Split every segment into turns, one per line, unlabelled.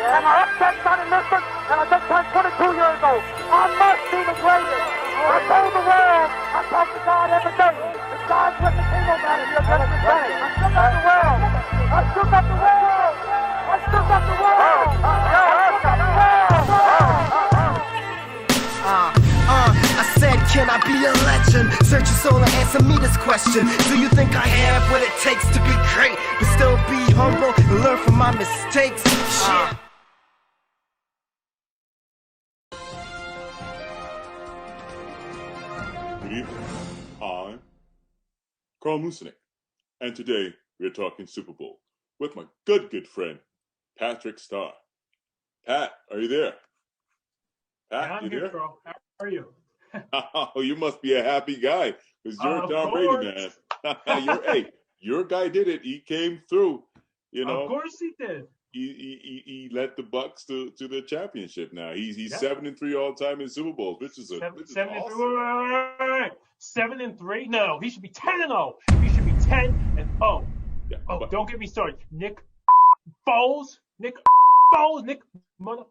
and my upset son enlisted, and I just turned 22 years old. I must be the greatest. I told the world, I talk to God every day. If God's with the king, no matter, you're just the same. I shook up the world. I shook up the world. I shook up the world. I shook up the world.
I said, can I be a legend? Search your soul and answer me this question. Do you think I have what it takes to be great, but still be humble and learn from my mistakes? Shit.
Good evening. I'm Carl Musinek, and today we're talking Super Bowl with my good friend, Patrick Starr. Pat, are you there? Pat,
yeah, I'm
you
here,
there?
Carl. How are you?
Oh, you must be a happy guy because you're Tom Brady, man. Your guy did it. He came through. You know,
of course he did.
He led the Bucks to the championship. Now he's 7-3 all time in Super Bowls, which is awesome.
7-3. No, he should be 10-0. He should be 10-0.
Yeah,
don't get me started. Nick Foles, mother.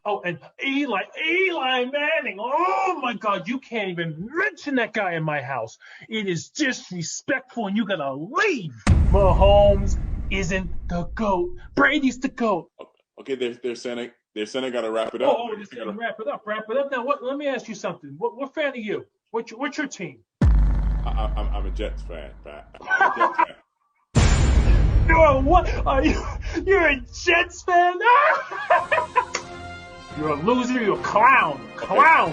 Oh, and Eli Manning. Oh my God, you can't even mention that guy in my house. It is disrespectful, and you gotta leave. Mahomes isn't the GOAT. Brady's the GOAT.
Okay, they're saying I gotta wrap it up.
Oh, they're saying wrap it up. Now, let me ask you something. What fan are you? What's your team?
I'm a Jets fan, Pat. I'm a Jets fan.
What? Are you? You're a Jets fan? You're a loser. You're a clown. Clown.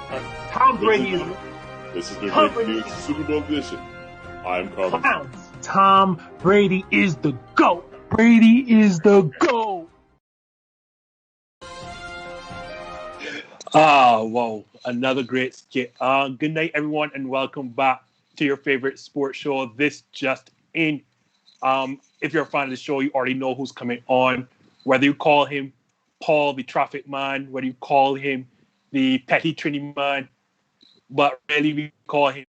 Okay.
Tom Brady is.
This is the Great News Super Bowl edition. I'm Carl.
Clowns. Tom Brady is the GOAT. Brady is the GOAT.
Whoa. Another great skit. Good night, everyone, and welcome back to your favorite sports show. This just in. If you're a fan of the show, you already know who's coming on. Whether you call him Paul, the traffic man, whether you call him the petty Trini man, but really we call him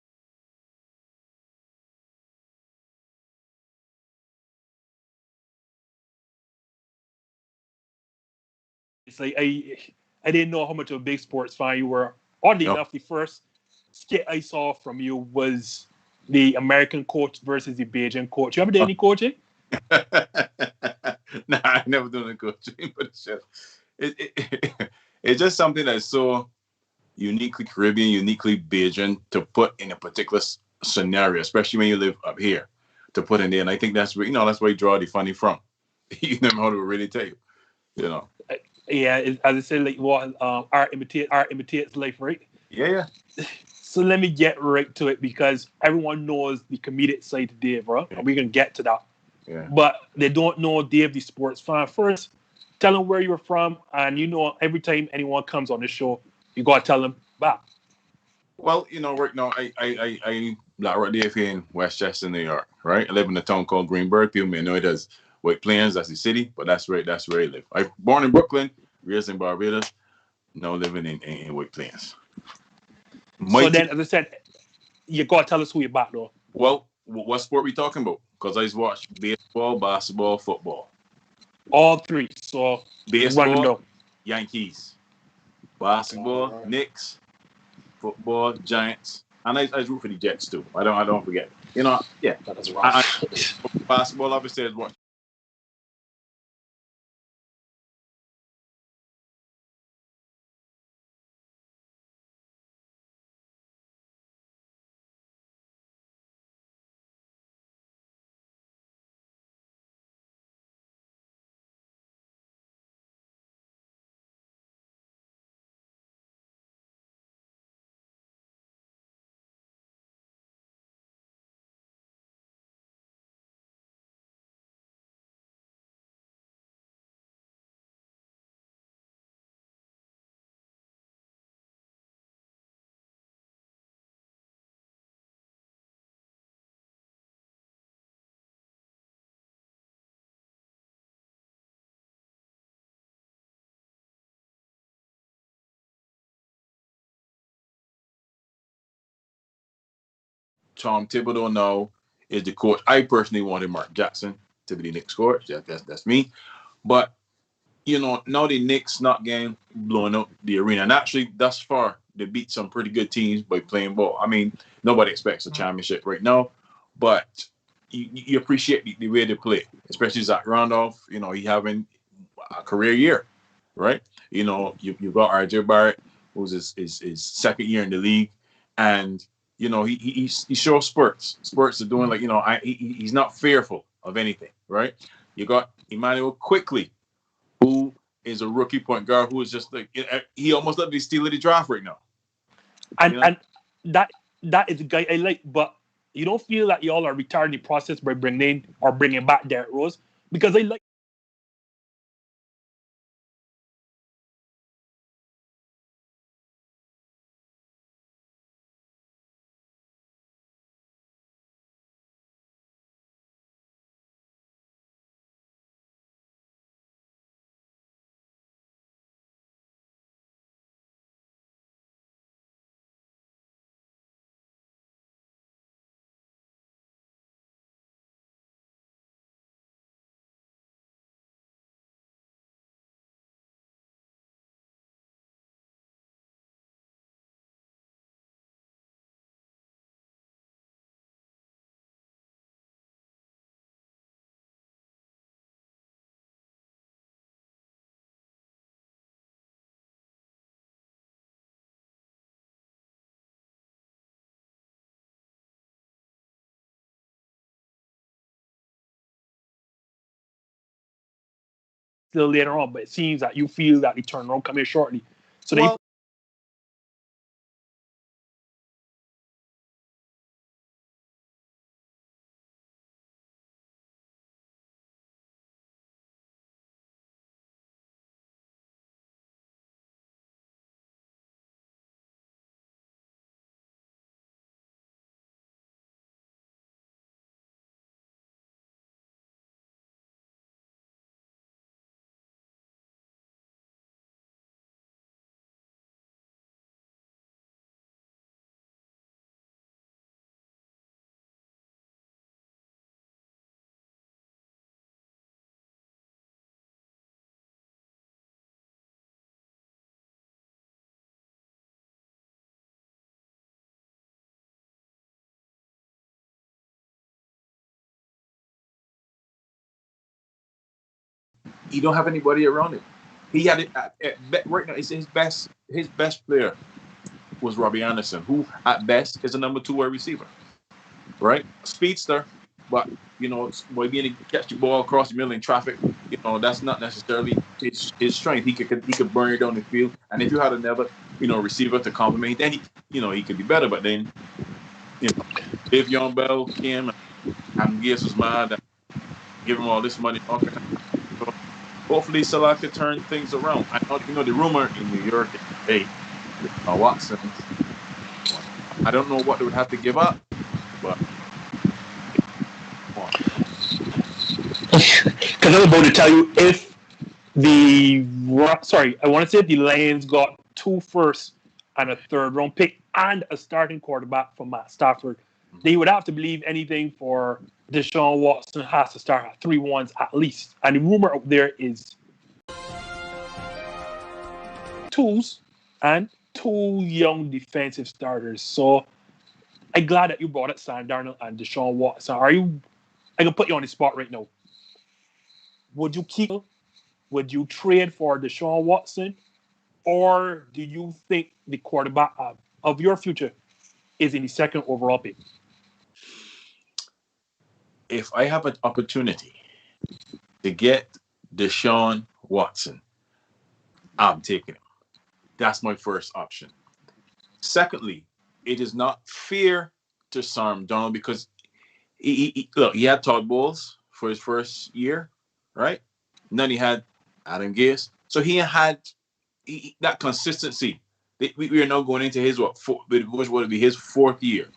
it's like I didn't know how much of a big sports fan you were. Oddly enough, the first skit I saw from you was the American coach versus the Bajan coach. You ever did any coaching?
Nah, I never done any coaching, but it's just something that's so uniquely Caribbean, uniquely Bajan to put in a particular scenario, especially when you live up here, to put in there. And I think that's where that's where you draw the funny from. You never know how to really tell you,
Yeah, as I said, like art imitates life, right?
Yeah.
So let me get right to it because everyone knows the comedic side to Dave, right?
Yeah.
And we're gonna get to that.
Yeah.
But they don't know Dave, the sports fan. First, tell them where you're from, and every time anyone comes on the show, you gotta tell them back.
Well, right now I BlackRock Dave here in Westchester, New York, right? I live in a town called Greenburgh. People may know it as White Plains, that's the city, but that's where I live. I born in Brooklyn, raised in Barbados, now living in White Plains.
Then, as I said, you gotta tell us who you're back though.
Well, what sport we talking about? Because I watch baseball, basketball, football.
All three. So
baseball, Yankees. Basketball, Knicks. Football, Giants. And I root for the Jets too. I don't forget. Yeah.
That is right.
Basketball, obviously, I watch. Tom Thibodeau now is the coach. I personally wanted Mark Jackson to be the Knicks coach. That's me. But now the Knicks not getting blown up the arena. And actually, thus far, they beat some pretty good teams by playing ball. I mean, nobody expects a championship right now, but you appreciate the way they play, especially Zach Randolph. He having a career year, right? You've got RJ Barrett, who's his second year in the league, and he shows spurts. Spurts are doing he's not fearful of anything, right? You got Immanuel Quickley, who is a rookie point guard who is just he almost let me steal the draft right now.
And that is a guy I like, but you don't feel that y'all are retarding the process by bringing back Derrick Rose? Because I like still later on, but it seems that you feel that the turnaround coming shortly. So
Well, he don't have anybody around him. He had it right now. It's his best player was Robbie Anderson, who at best is a number 2 wide receiver, right? Speedster, but by being able to catch the ball across the middle in traffic, that's not necessarily his strength. He could burn it down the field, and if you had another receiver to complement, then he could be better. But then if Young Bell came and Gibbs was mad and give him all this money, okay. So hopefully Saleh could turn things around. I know the rumor in New York is, hey, Watson. I don't know what they would have to give up, but
because I was about to tell you if I want to say if the Lions got 2 firsts and a 3rd round pick and a starting quarterback from Matt Stafford, they would have to believe anything for Deshaun Watson has to start at 3-1s at least. And the rumor out there is 2s and 2 young defensive starters. So I'm glad that you brought it, Sam Darnold and Deshaun Watson. I can put you on the spot right now. Would you trade for Deshaun Watson? Or do you think the quarterback of your future is in the 2nd overall pick?
If I have an opportunity to get Deshaun Watson, I'm taking him. That's my first option. Secondly, it is not fair to Sam Darnold because he had Todd Bowles for his first year, right? And then he had Adam Gase. So he had that consistency. We are now going into his what would be his 4th year.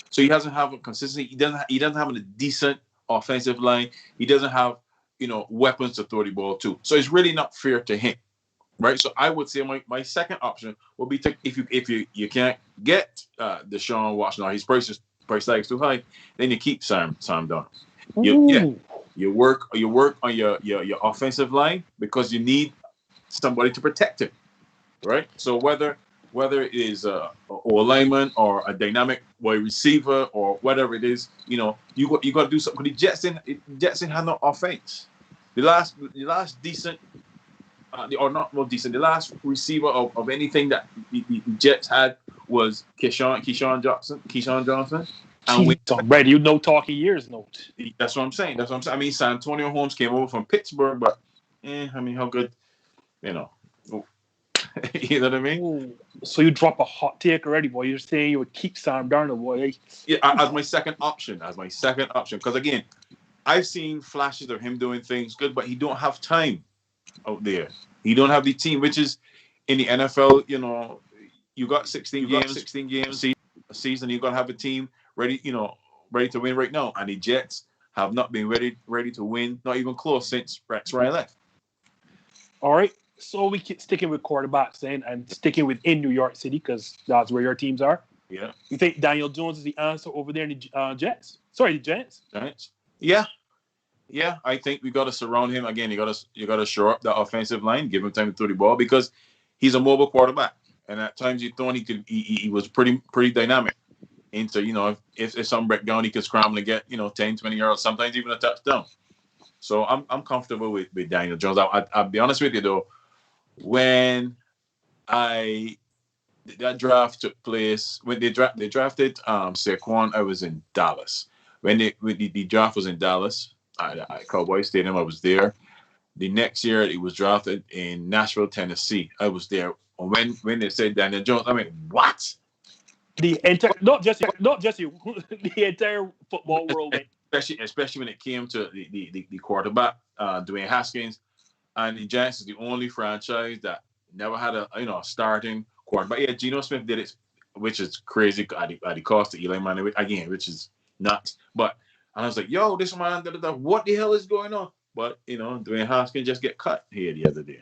So he doesn't have a consistency. He doesn't have a decent offensive line. He doesn't have weapons to throw the ball to. So it's really not fair to him, right? So I would say my second option would be if you can't get Deshaun Watson or his price tag is too high, then you keep Sam Darnold. You work on your offensive line because you need somebody to protect him, right? So whether it is a lineman or a dynamic wide receiver or whatever it is, you got to do something. The Jets didn't have no offense. The last decent, the last receiver of anything that the Jets had was Keyshawn Johnson. And
Brady, talking years, no.
That's what I'm saying. I mean, San Antonio Holmes came over from Pittsburgh, but I mean, how good, you know what I mean?
Ooh, so you drop a hot take already, boy. You're saying you would keep Sam Darnold, boy.
Yeah, as my second option. Because again, I've seen flashes of him doing things good, but he don't have time out there. He don't have the team, which is in the NFL. You got 16 games a season. You got to have a team ready to win right now. And the Jets have not been ready to win, not even close, since Rex Ryan left.
All right. So we keep sticking with quarterbacks then and sticking within New York City because that's where your teams are.
Yeah.
You think Daniel Jones is the answer over there in the Jets? Sorry, the Giants?
Giants. Yeah. Yeah, I think we got to surround him. Again, you got to shore up the offensive line, give him time to throw the ball because he's a mobile quarterback. And at times you thought he was pretty dynamic. Into, if some break down, he could scramble and get, 10, 20 yards, sometimes even a touchdown. So I'm comfortable with Daniel Jones. I'll be honest with you though, when that draft took place, when they drafted Saquon, I was in Dallas. When the draft was in Dallas, at Cowboy Stadium, I was there. The next year, it was drafted in Nashville, Tennessee. I was there. When they said Daniel Jones, I mean, what?
The entire, not just you, the entire football world.
Especially when it came to the quarterback, Dwayne Haskins, and the Giants is the only franchise that never had a starting quarterback. Yeah, Geno Smith did it, which is crazy at the cost of Eli Manning again, which is nuts. But I was like, yo, this man, what the hell is going on? But Dwayne Haskins just get cut here the other day.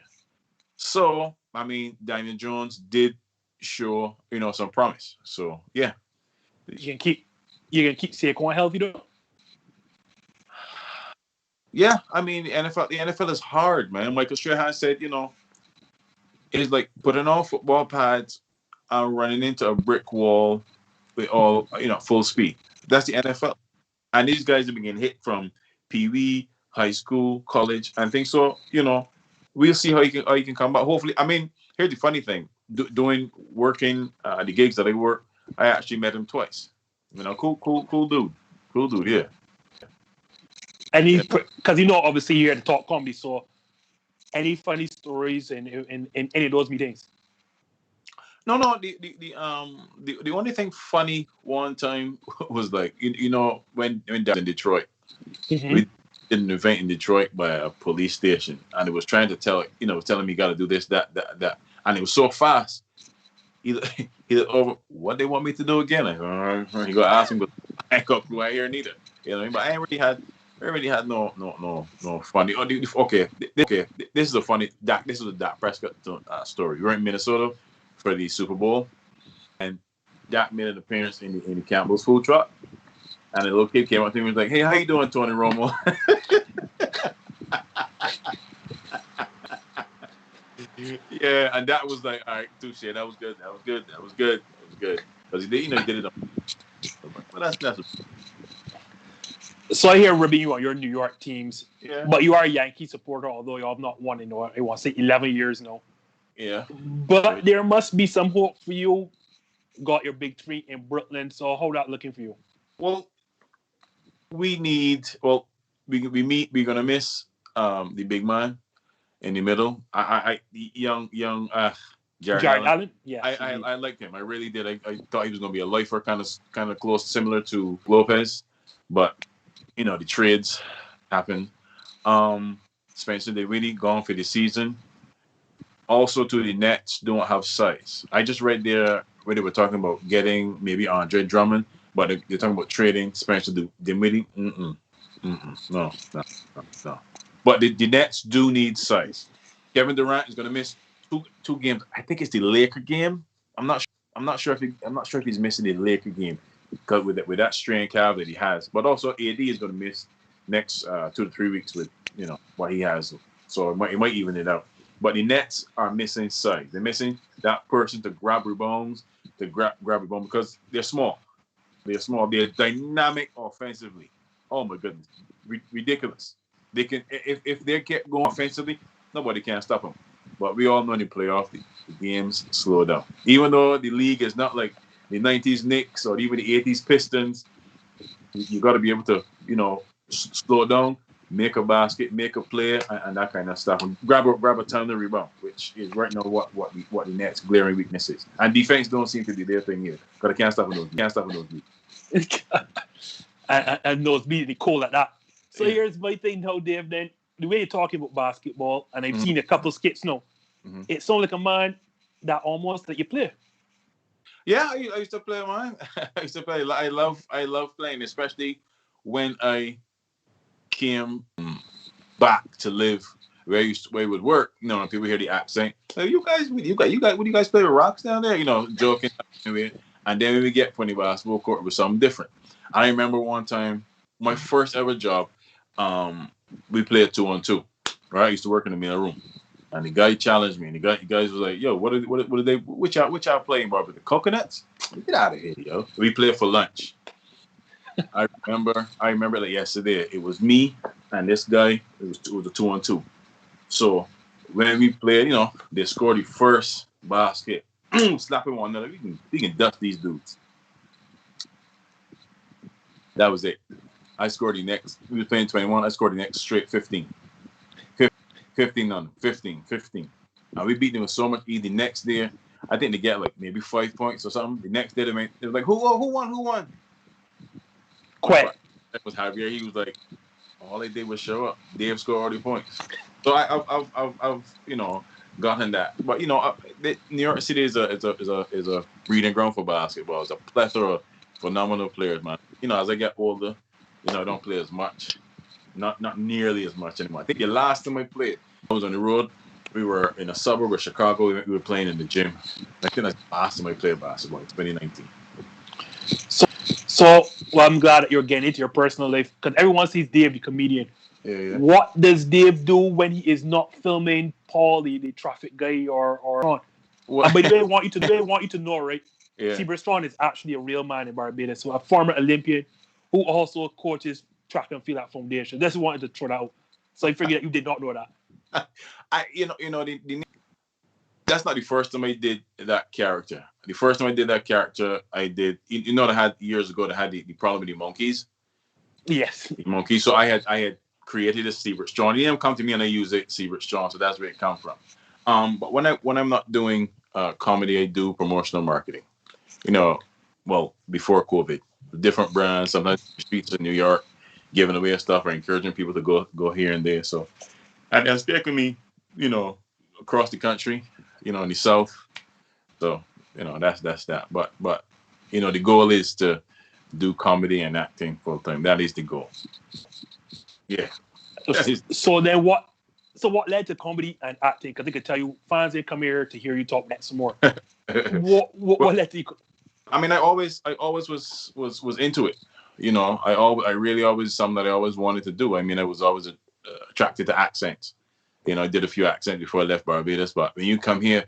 So I mean, Daniel Jones did show some promise. So yeah,
you can keep Saquon healthy though.
Yeah, I mean the NFL is hard, man. Michael Strahan said, it's like putting on football pads and running into a brick wall with all full speed. That's the NFL, and these guys have been getting hit from pee-wee, high school, college, and things. So we'll see how you can come back. Hopefully, I mean, here's the funny thing: working the gigs that I work, I actually met him twice. Cool dude, yeah.
And because obviously you're at the Talk Comedy, so any funny stories in any of those meetings?
No. The only thing funny one time was like when down in Detroit, we did an event in Detroit by a police station, and it was trying to telling me got to do this, that, and it was so fast. He over what they want me to do again. Like, you got to ask him, but I ain't got clue here neither. But I already had no funny. Okay, this is a funny. This is a Dak Prescott story. We were in Minnesota for the Super Bowl, and Dak made an appearance in the Campbell's food truck, and a little kid came up to me and was like, "Hey, how you doing, Tony Romo?" Yeah, and that was like, all right, touche. That was good. Because he did it. But that's.
So I hear ribbing you on your New York teams,
yeah.
But you are a Yankee supporter, although you have not won in, I want to say 11 years now.
Yeah.
But there must be some hope for you. Got your big three in Brooklyn, so how that looking for you?
Well, we're gonna miss the big man in the middle. Young Jared Allen.
Yeah.
I liked him. I really did. I thought he was gonna be a lifer, kind of close, similar to Lopez, but the trades happen. Spencer Dinwiddie gone for the season. Also, the Nets don't have size. I just read there where they were talking about getting maybe Andre Drummond, but they're talking about trading Spencer Dinwiddie. No. But the Nets do need size. Kevin Durant is going to miss two games. I think it's the Laker game. I'm not sure if he's missing the Laker game because with that strain calf that he has. But also AD is going to miss next 2 to 3 weeks with what he has. So it might even it out. But the Nets are missing size. They're missing that person to grab rebounds, because they're small. They're small. They're dynamic offensively. Oh my goodness, ridiculous. They can if they get going offensively, nobody can stop them. But we all know in the playoff, the games slow down. Even though the league is not like the '90s Knicks or even the '80s Pistons, you got to be able to, slow down, make a basket, make a play, and that kind of stuff. And grab a ton of rebound, which is right now what the Nets' glaring weakness is. And defense don't seem to be their thing either, because they can't stop those beats.
and those immediately call at that. So
Yeah.
here's my thing now, Dave. Then the way you're talking about basketball, and I've seen a couple of skits now.
Mhm.
It sounds like a man that almost that you play.
Yeah, I used to play, man. I used to play. I love playing, especially when I came back to live where I would work. And people hear the accent. Hey, you guys, when you guys play with rocks down there? Joking. And then when we get from the basketball court, it was something different. I remember one time, my first ever job, we played 2-on-2. Right, I used to work in the middle room, and the guy challenged me. And the guys was like, "Yo, what are they? Which y'all playing, Barbara? The Coconuts? Get out of here, yo! We played for lunch." I remember like yesterday. It was me and this guy. It was a 2-on-2. So when we played, they scored the first basket, slapping one another. We can dust these dudes. That was it. I scored the next. We were playing 21. I scored the next straight 15. 15 on 15. And we beat them with so much ease. The next day, I think they get like maybe 5 points or something. The next day, they were like, who won?
Quite.
That was Javier. He was like, all they did was show up. Dave scored all the points. So I've gotten that. But New York City is a breeding ground for basketball. It's a plethora of phenomenal players, man. As I get older, I don't play as much. Not nearly as much anymore. I think the last time I played, I was on the road. We were in a suburb of Chicago. We were playing in the gym. I think that's the last time I played basketball in 2019.
So I'm glad that you're getting into your personal life, because everyone sees Dave, the comedian.
Yeah.
What does Dave do when he is not filming Paul, the traffic guy, or on? But the way I want you to know, right?
Yeah.
Seibert Straughan is actually a real man in Barbados, so a former Olympian who also coaches track and field at Foundation. Just wanted to throw that out. So I figured that you did not know that.
That's not the first time I did that character. The first time I did that character, I did. They had years ago. They had the problem with the monkeys.
Yes.
The monkeys. So I had created a Seibert Straughan. He didn't come to me and I use it Seibert Straughan. So that's where it come from. But when I'm not doing comedy, I do promotional marketing. Before COVID, different brands, sometimes streets in New York, giving away stuff or encouraging people to go here and there. So, and that's taking me, across the country, in the South. So, that's that. But the goal is to do comedy and acting full time. That is the goal. Yeah.
So what led to comedy and acting? Because I could tell you, fans didn't come here to hear you talk that some more. What led to you?
I mean, I always was into it. I really always something that I always wanted to do. I mean, I was always attracted to accents. I did a few accents before I left Barbados, but when you come here,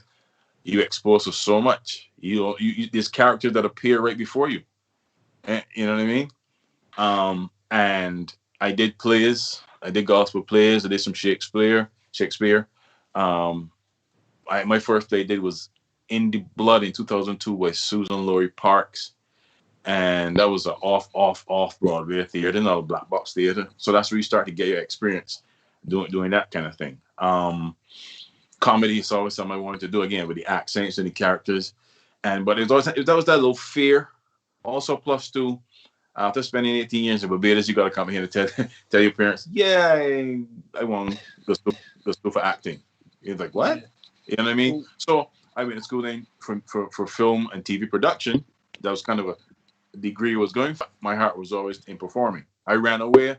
you exposed to so much. There's characters that appear right before you. You know what I mean? And I did plays. I did gospel plays. I did some Shakespeare. My first play I did was In the Blood in 2002 by Susan Laurie Parks. And that was an off Broadway theater, not a black box theater. So that's where you start to get your experience doing that kind of thing. Comedy is always something I wanted to do, again, with the accents and the characters. But that was that little fear. Also, plus two, after spending 18 years in Barbados, you got to come here and tell your parents, yeah, I want to go school for acting. It's like, what? You know what I mean? So I went to school then for film and TV production. That was kind of a degree I was going for. My heart was always in performing. I ran away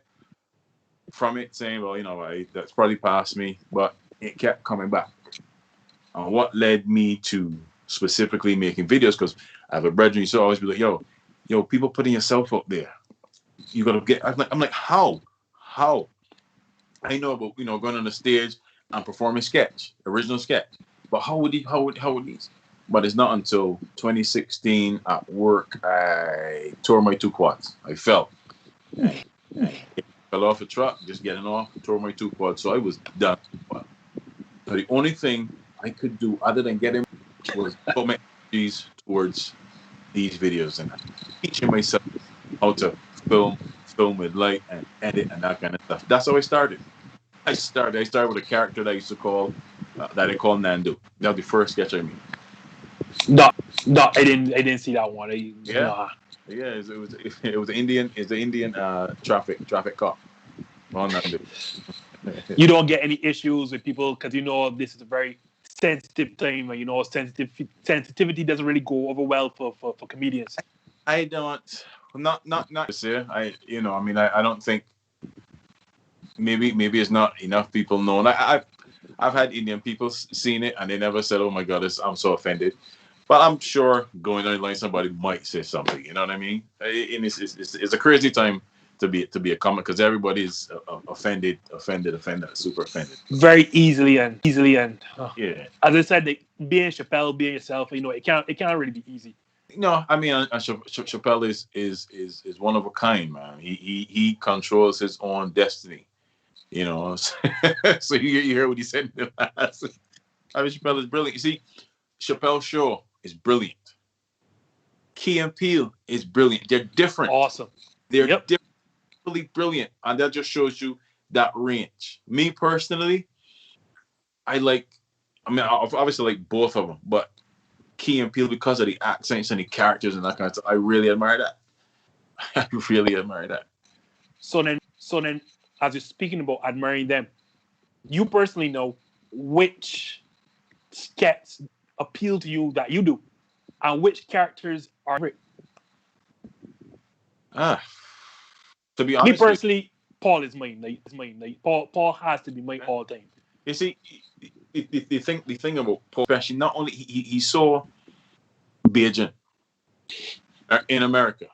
from it saying, well, that's probably past me, but it kept coming back. What led me to specifically making videos, because I have a brethren used to always be like, yo, people putting yourself up there. You got to get, I'm like, how? I know about, going on the stage and performing original sketch. But how would these? But it's not until 2016 at work I tore my 2 quads. I fell. I fell off a truck, just getting off, tore my 2 quads. So I was done. So the only thing I could do other than getting was put my energies towards these videos and teaching myself how to film with light and edit and that kind of stuff. That's how I started. I started with a character that I used to call that I call Nandu. That was the first sketch I made.
No, I didn't see that one.
Yeah, it was Indian. It's the Indian traffic cop. On Nandu.
You don't get any issues with people because this is a very sensitive time, and sensitivity doesn't really go over well for comedians.
I don't. Not this year. I don't think. Maybe it's not enough people know. And I've had Indian people seen it and they never said, "Oh my God, I'm so offended." But I'm sure going online, somebody might say something. You know what I mean? And it's a crazy time to be a comic because everybody is offended, super offended.
Very easily and
yeah.
As I said, being Chappelle, being yourself, it can't really be easy.
No, I mean, Chappelle is one of a kind, man. He controls his own destiny. So you hear what he said in the last. I mean, Chappelle is brilliant. You see, Chappelle's show is brilliant. Key and Peele is brilliant. They're different.
Awesome.
They're differently brilliant, and that just shows you that range. Me personally, I obviously like both of them, but Key and Peele because of the accents and the characters and that kind of stuff. I really admire that. I really admire that.
So then, as you're speaking about admiring them, you personally know which sketches appeal to you that you do, and which characters are great.
To be honest,
me personally, Paul is mine. Paul has to be mine all time.
You see, the thing about Paul, especially not only he's so Bajan in America.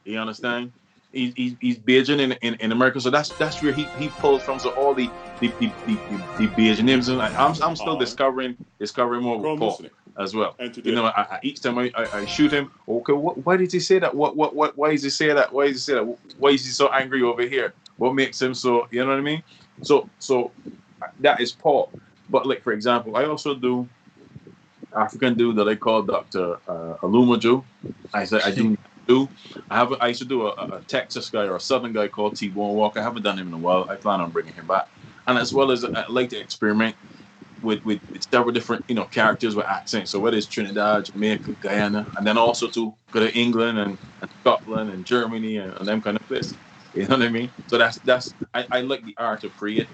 You understand? He's Bajan in America, so that's where he pulls from. So all the Bajanisms, I'm still discovering more with Paul as well. Each time I shoot him, okay, why did he say that? Why does he say that? Why is he so angry over here? What makes him so? You know what I mean? So that is Paul. But like for example, I also do African dude that I call Dr. Alumaju. I used to do a Texas guy or a Southern guy called T-Bone Walker. I haven't done him in a while. I plan on bringing him back. And as well as I like to experiment with several different characters with accents. So whether it's Trinidad, Jamaica, Guyana, and then also to go to England and Scotland and Germany and them kind of places. You know what I mean? So that's I like the art of creating.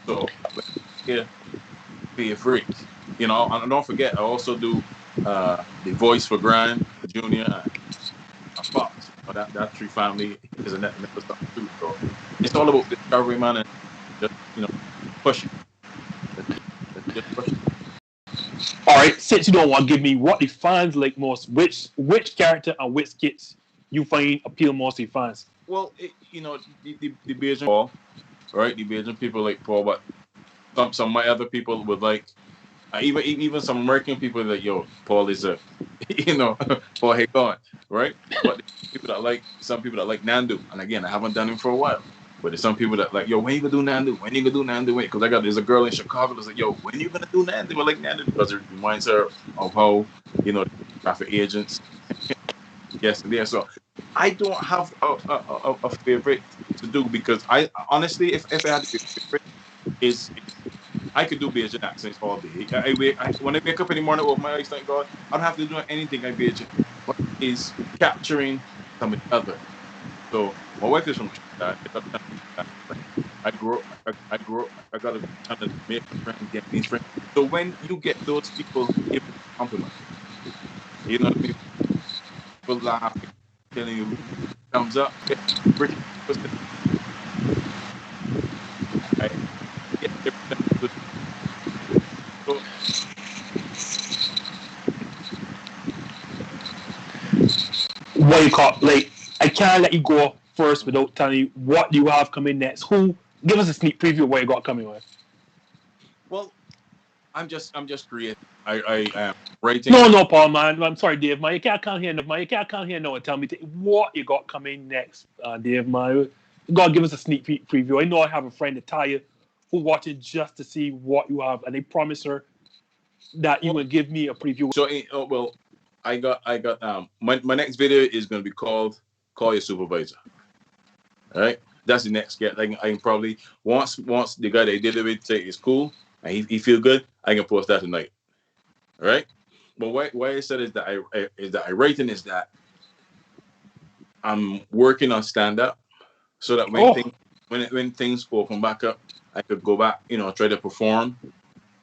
So yeah, be a freak. And don't forget, I also do the voice for Grand, Junior, and Fox. That Tree family is a net stuff too. So it's all about discovery, man, and just pushing. Just pushing.
All right, since you don't want to give me what the fans like most, which character and which skits you find appeal most to fans?
Well, the Bajan Paul, right? The Bajan people like Paul, but some of my other people would like. Even some American people that Paul is a, Paul hey gone, right? But some people that like Nandu, and again I haven't done him for a while. But there's some people that like, when you gonna do Nandu? When you gonna do Nandu? Wait, because there's a girl in Chicago that's like, when you gonna do Nandu? I like Nandu because it reminds her of how traffic agents. Yes, yeah. So I don't have a favorite to do because I honestly, if I had to be favorite, is I could do Bajan accents all day. When I wake up in the morning with my eyes, thank God, I don't have to do anything like Bajan. But is capturing some other. So my wife is from Trinidad. I got a ton of Jamaican friends, Vietnamese friends. So when you get those people, give them a compliment. You know what I mean? People laughing, telling you thumbs up. British person.
What you call I can't let you go first without telling you what you have coming next. Give us a sneak preview of what you got coming with.
Well, I'm just creative. I am writing.
No, Paul, man. I'm sorry, Dave, man. You can't come here, man. You can't come here now and tell me what you got coming next, Dave, man. You gotta give us a sneak peek preview. I know I have a friend, Natalia, who watching just to see what you have, and they promise her that you will give me a preview.
So, well, I got my next video is gonna be called "Call Your Supervisor." All right, that's the next skit. I can probably once the guy that did it with say it's cool and he feel good, I can post that tonight. All right, but why I said is that I writing is that I'm working on stand up so that when things open back up, I could go back, try to perform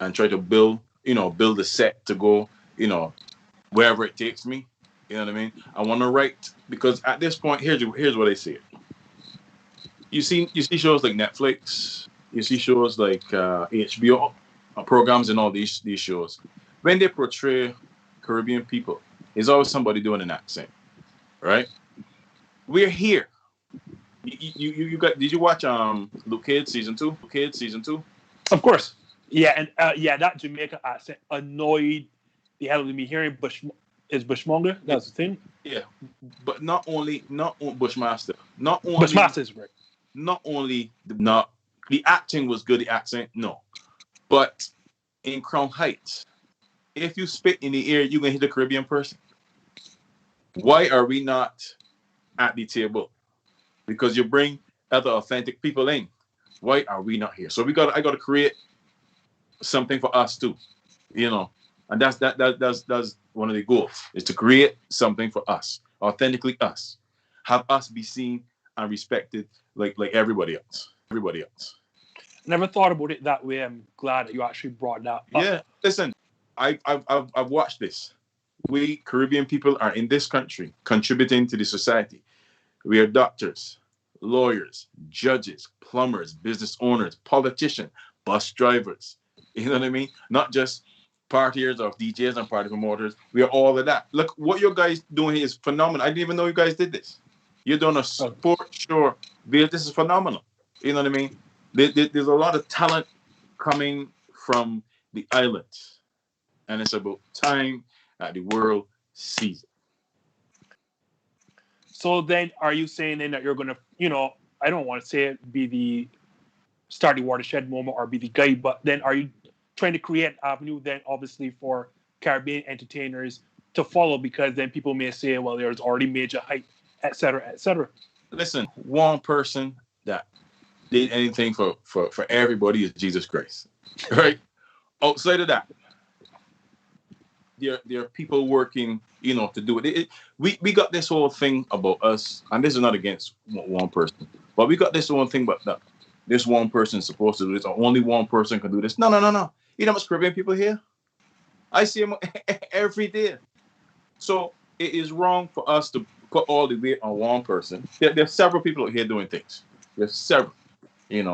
and try to build a set to go, wherever it takes me. You know what I mean? I want to write because at this point, here's what I see it. You see shows like Netflix, you see shows like HBO programs and all these shows. When they portray Caribbean people, there's always somebody doing an accent, right? We're here. You got? Did you watch Luke Cage season 2?
Of course. Yeah, and that Jamaica accent annoyed the hell out of me. Hearing Bushmonger, that's the thing.
Yeah, but not only Bushmaster,
Bushmaster is right.
Not only the acting was good, the accent but in Crown Heights, if you spit in the air, you can hit a Caribbean person. Why are we not at the table? Because you bring other authentic people in. Why are we not here? So I got to create something for us too, and that's one of the goals is to create something for us, authentically us, have us be seen and respected like everybody else.
Never thought about it that way. I'm glad that you actually brought that up.
Yeah, listen, I've watched this. We Caribbean people are in this country contributing to the society. We are doctors, lawyers, judges, plumbers, business owners, politicians, bus drivers. You know what I mean? Not just partiers or DJs and party promoters. We are all of that. Look, what you guys doing here is phenomenal. I didn't even know you guys did this. You're doing a sport show. This is phenomenal. You know what I mean? There's a lot of talent coming from the islands. And it's about time that the world sees it.
So then, are you saying then that you're going to, I don't want to say it, be the start the watershed moment or be the guide, but then are you trying to create an avenue then obviously for Caribbean entertainers to follow, because then people may say, well, there's already major hype, et cetera.
Listen, one person that did anything for everybody is Jesus Christ, right? Outside of that, there are people working, to do it. We got this whole thing about us, and this is not against one person, but we got this one thing about that. This one person is supposed to do this, or only one person can do this. No. You know how much Caribbean people here? I see them every day. So it is wrong for us to put all the weight on one person. There are several people out here doing things. There's several. There's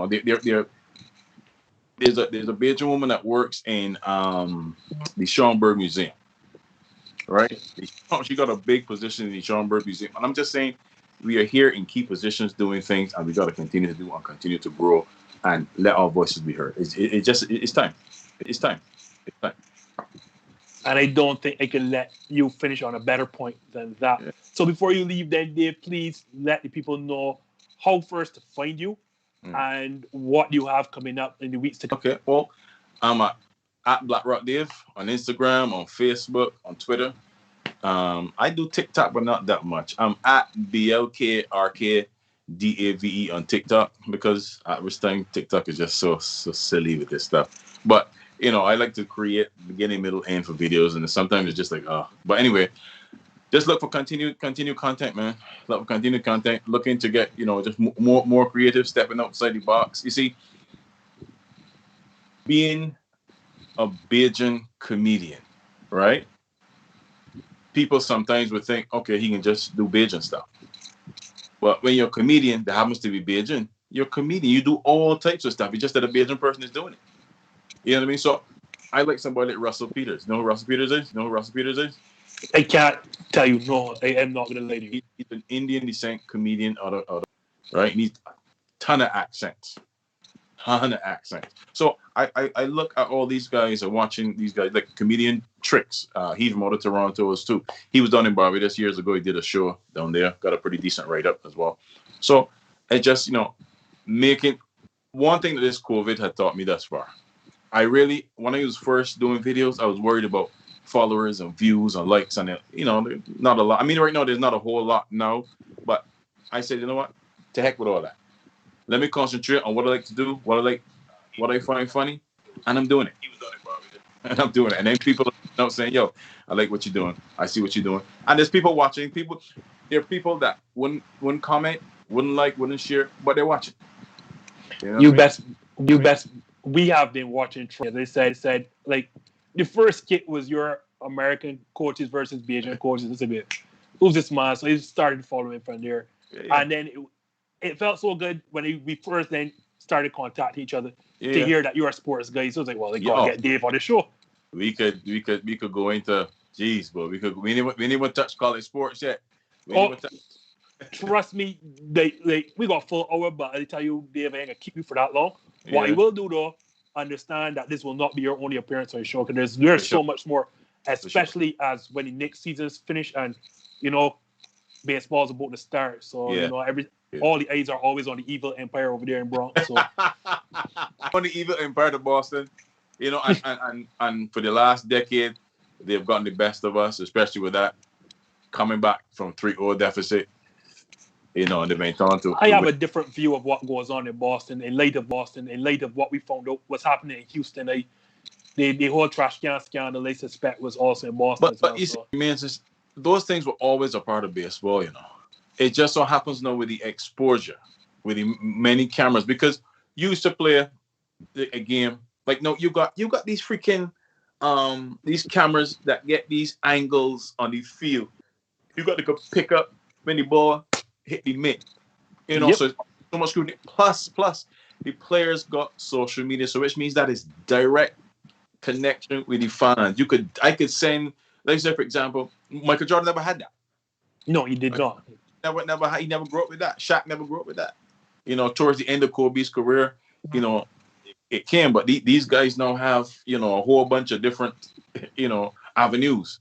a Belgian woman that works in the Schomburg Museum, right? She got a big position in the Schomburg Museum, and I'm just saying, we are here in key positions doing things, and we got to continue to do and continue to grow and let our voices be heard. It's time. It's time.
And I don't think I can let you finish on a better point than that. Yeah. So before you leave, then, Dave, please let the people know how first to find you and what you have coming up in the weeks to come.
Okay, well, I'm at BlackRock Dave on Instagram, on Facebook, on Twitter. I do TikTok, but not that much. I'm at BLKRKDAVE on TikTok because at this time TikTok is just so silly with this stuff. But I like to create beginning, middle, end for videos, and sometimes it's just like But anyway, just look for continued content, man. Look for continued content. Looking to get just more creative, stepping outside the box. You see, being a Bajan comedian, right? People sometimes would think, okay, he can just do Bajan stuff. But when you're a comedian that happens to be Bajan, you're a comedian. You do all types of stuff. It's just that a Bajan person is doing it. You know what I mean? So I like somebody like Russell Peters. You know who Russell Peters is?
I can't tell you. No, I am not going to lie to you.
He's an Indian descent comedian, right? He needs a ton of accents. ton of accents. So I look at all these guys and watching these guys like comedian Tricks. He's from out of Toronto as too. He was down in Barbados years ago. He did a show down there. Got a pretty decent write up as well. So it just making one thing that this COVID had taught me thus far. I really, when I was first doing videos, I was worried about followers and views and likes and not a lot. I mean, right now there's not a whole lot now, but I said, you know what? To heck with all that. Let me concentrate on what I like to do, what I find funny, and I'm doing it. And I'm doing it. And then people are saying, yo, I like what you're doing. I see what you're doing. And there's people watching. There are people that wouldn't comment, wouldn't like, wouldn't share, but they're watching.
You best. We have been watching. They said like the first skit was your American coaches versus Asian coaches. It's a bit. Who's this man? So he started following from there, and then it felt so good when we first then started contacting each other to hear that you're a sports guy. So it's like, well, they gotta get Dave on the show.
We could go into but we didn't even touch college sports yet.
Trust me, we got full hour, but I tell you, Dave ain't gonna keep you for that long. What I will do though, understand that this will not be your only appearance on the show because there's so much more, especially as when the Knicks season is finished and baseball's about to start. So all the eyes are always on the evil empire over there in Bronx. So
on the evil empire of Boston, and for the last decade, they've gotten the best of us, especially with that coming back from 3-0 deficit. And they've been on to.
I have a different view of what goes on in Boston, in light of what we found out was happening in Houston. The whole trash can scandal they suspect was also in Boston.
But you see, those things were always a part of baseball. It just so happens now with the exposure, with the many cameras, because you used to play a game like you got these freaking these cameras that get these angles on the field. You got to go pick up when the ball hit the mitt. So much scrutiny. Plus, the players got social media, so which means that is direct connection with the fans. I could send, let's say, for example, Michael Jordan never had that.
No, he did not.
He never grew up with that. Shaq never grew up with that. Towards the end of Kobe's career, it came, but these guys now have, a whole bunch of different, avenues.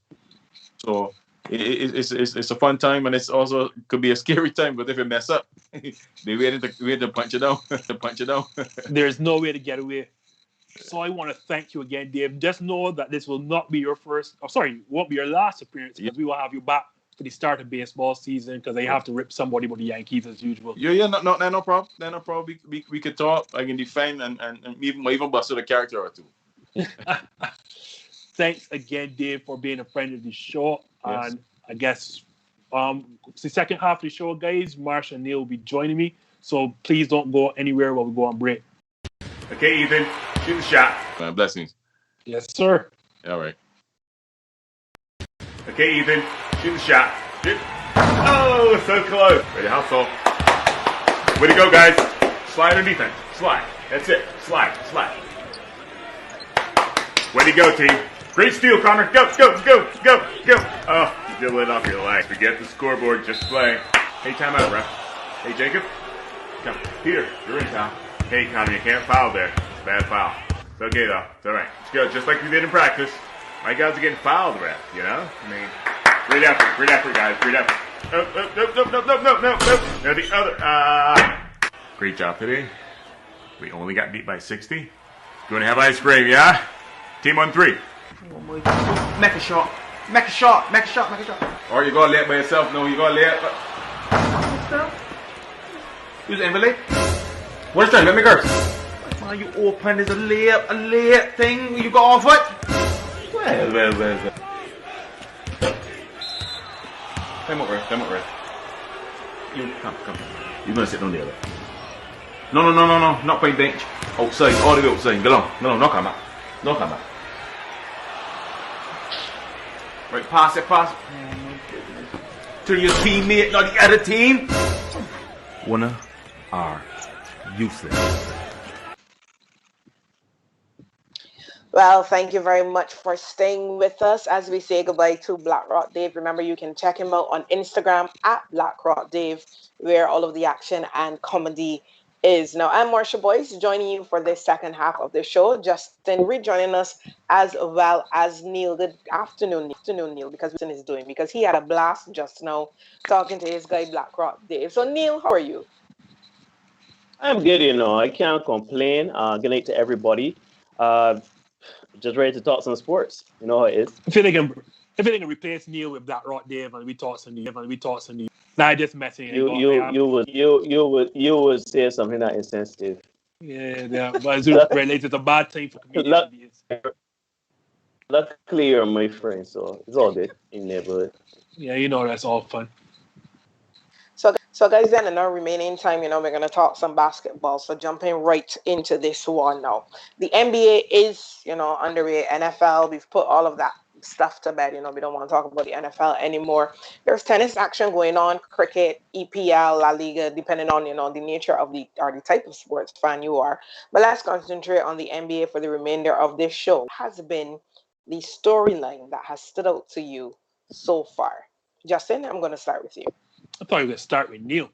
So it's a fun time, and it's also could be a scary time. But if you mess up, they wait to punch it down.
There's no way to get away. So I want to thank you again, Dave. Just know that this will not be your won't be your last appearance, because we will have you back for the start of baseball season, because they have to rip somebody with the Yankees as usual.
No problem. No problem. We could talk. I can defend and even bust a character or two.
Thanks again, Dave, for being a friend of the show. Yes. And I guess it's the second half of the show, guys. Marsh and Neil will be joining me. So please don't go anywhere while we go on break.
Okay, Ethan, shoot the shot.
Blessings.
Yes, sir.
All right.
Okay, Ethan, shoot the shot. Shoot. Oh, so close. Ready, hustle. Way to go, guys. Slide on defense. Slide. That's it. Slide. Way to go, team. Great steal, Connor. Go. Oh, you did it off your leg. Forget the scoreboard. Just play. Hey, timeout, ref. Hey, Jacob. Come. Peter, you're in town. Hey, Connor, you can't foul there. It's a bad foul. It's okay, though. It's all right. Let's go. Just like we did in practice. My guys are getting fouled, ref, I mean, great effort, guys. Great effort. No. Now the other. Great job today. We only got beat by 60. Going to have ice cream, yeah? Team on 3.
Oh my God. Make a shot.
Or you got to lay it by yourself. No, you got to lay it.
Who's Emily?
What's that? Let me go.
Man, you open. There's a layup thing. You got off it.
Well. Time out, ref. You come. You're gonna sit down there. No. Not by bench. Outside, all the way outside. Go on. No, come back.
Right, pass it. To your teammate, not the other team.
Winner are useless.
Well, thank you very much for staying with us as we say goodbye to BlackRock Dave. Remember, you can check him out on Instagram at BlackRock Dave, where all of the action and comedy is. Now, I'm Marsha Boyce, joining you for this second half of the show. Justin Reed joining us as well as Neil. Good afternoon, Neil, because Wilson is doing, because he had a blast just now talking to his guy, BlackRock Dave. So, Neil, how are you?
I'm good, I can't complain. Good night to everybody. Just ready to talk some sports. You know how it is.
If they can replace Neil with BlackRock Dave and we talk some Neil. Nah, just messing.
You would say something that insensitive.
Yeah, but it's related to a bad thing for comedians.
Luckily, you're my friend, so it's all good in the neighborhood.
Yeah, that's all fun.
So guys, then in our remaining time, we're going to talk some basketball. So jumping right into this one now. The NBA is, underway. NFL, we've put all of that stuff to bed. We don't want to talk about the NFL anymore. There's tennis action going on, cricket, EPL, La Liga, depending on, the nature of the type of sports fan you are. But let's concentrate on the NBA for the remainder of this show. What has been the storyline that has stood out to you so far? Justin, I'm going to start with you.
I thought you were going to start with Neil.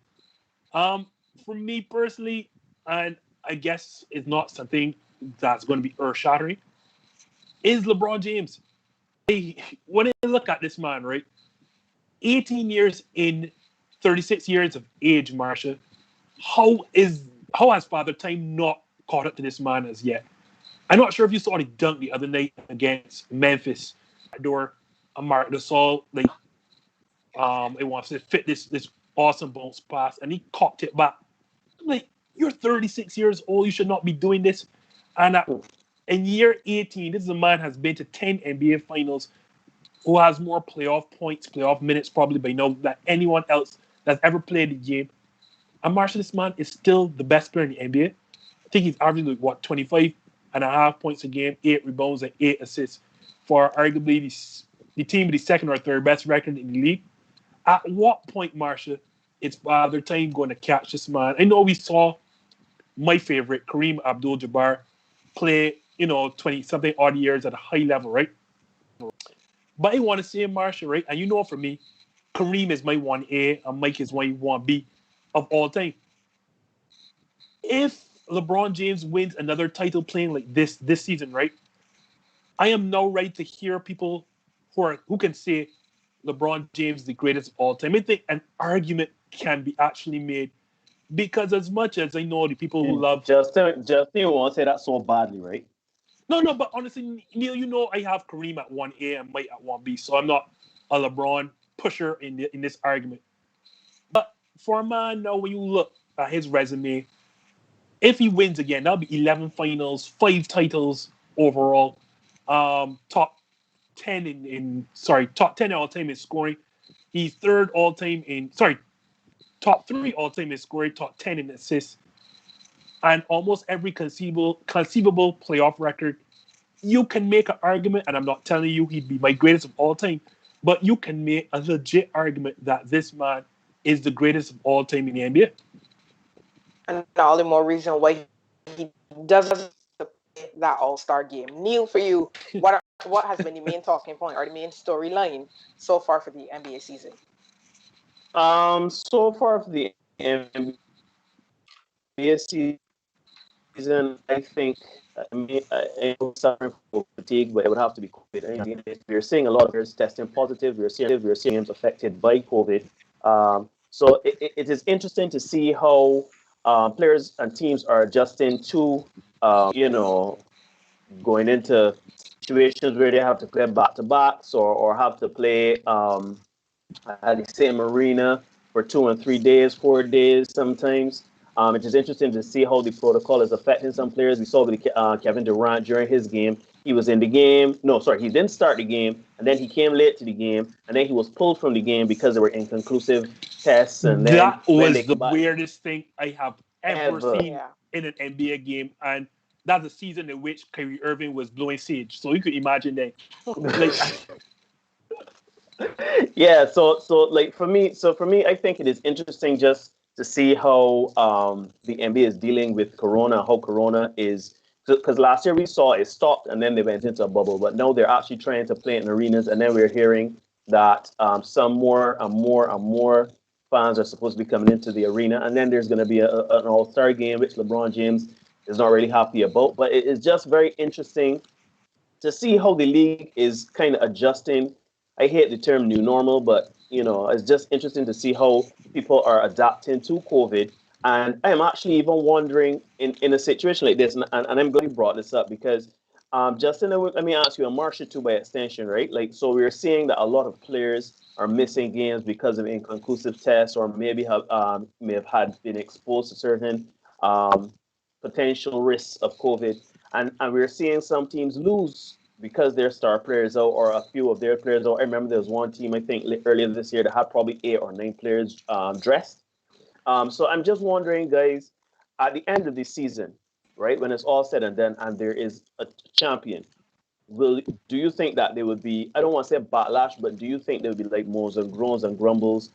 For me personally, and I guess it's not something that's going to be earth-shattering, is LeBron James. When I look at this man, right, 18 years in, 36 years of age, Marsha, how has Father Time not caught up to this man as yet? I'm not sure if you saw the dunk the other night against Memphis. Door, Marc Gasol, it wants to fit this awesome bounce pass, and he cocked it back. You're 36 years old. You should not be doing this. And in year 18, this is a man has been to 10 NBA finals, who has more playoff points, playoff minutes probably by now than anyone else that's ever played the game. And Marsha, this man is still the best player in the NBA. I think he's averaging 25.5 points a game, 8 rebounds, and 8 assists for arguably the team with the second or third best record in the league. At what point, Marsha, is Father Time going to catch this man? I know we saw my favorite, Kareem Abdul-Jabbar, play, 20-something odd years at a high level, right? But I want to say, Marsha, right? And for me, Kareem is my 1A and Mike is my 1B of all time. If LeBron James wins another title playing like this season, right? I am now ready to hear people who can say LeBron James is the greatest of all time. I think an argument can be actually made, because as much as I know the people who love
Justin won't say that so badly, right?
No, but honestly, Neil, I have Kareem at 1A and Mike at 1B, so I'm not a LeBron pusher in this argument. But for a man now, when you look at his resume, if he wins again, that'll be 11 finals, 5 titles overall, top 10 top 10 all-time in scoring. He's third all-time top 3 all-time in scoring, top 10 in assists, and almost every conceivable playoff record. You can make an argument, and I'm not telling you he'd be my greatest of all time, but you can make a legit argument that this man is the greatest of all time in the NBA.
And all the more reason why he doesn't play that All-Star game. Neil, for you, what has been the main talking point or the main storyline so far for the NBA season?
So far for the NBA season, I think I'm suffering from fatigue, but it would have to be COVID. We're seeing a lot of players testing positive. We're seeing games affected by COVID. So it is interesting to see how players and teams are adjusting to, going into situations where they have to play back-to-backs or have to play at the same arena for 2 and 3 days, 4 days sometimes. It is interesting to see how the protocol is affecting some players. We saw with Kevin Durant during his game. He was in the game. No, sorry, he didn't start the game, and then he came late to the game, and then he was pulled from the game because there were inconclusive tests. And then
that was the weirdest thing I have ever seen in an NBA game, and that's the season in which Kyrie Irving was blowing sage. So you could imagine that.
Yeah. So for me, I think it is interesting just to see how the NBA is dealing with Corona, how Corona is, because last year we saw it stopped and then they went into a bubble, but now they're actually trying to play in arenas, and then we're hearing that some more and more fans are supposed to be coming into the arena. And then there's going to be an all-star game, which LeBron James is not really happy about. But it is just very interesting to see how the league is kind of adjusting. I hate the term new normal, but it's just interesting to see how people are adapting to COVID. And I'm actually even wondering in a situation like this, and I'm glad you brought this up because Justin, let me ask you, and Marsha too by extension, right? Like, so we're seeing that a lot of players are missing games because of inconclusive tests, or maybe may have had been exposed to certain potential risks of COVID, and we're seeing some teams lose because their star players out, or a few of their players out. I remember there was one team, I think earlier this year, that had probably 8 or 9 players dressed. So I'm just wondering, guys, at the end of the season, right, when it's all said and done, and there is a champion, do you think that there would be, I don't want to say backlash, but do you think there would be like moans and groans and grumbles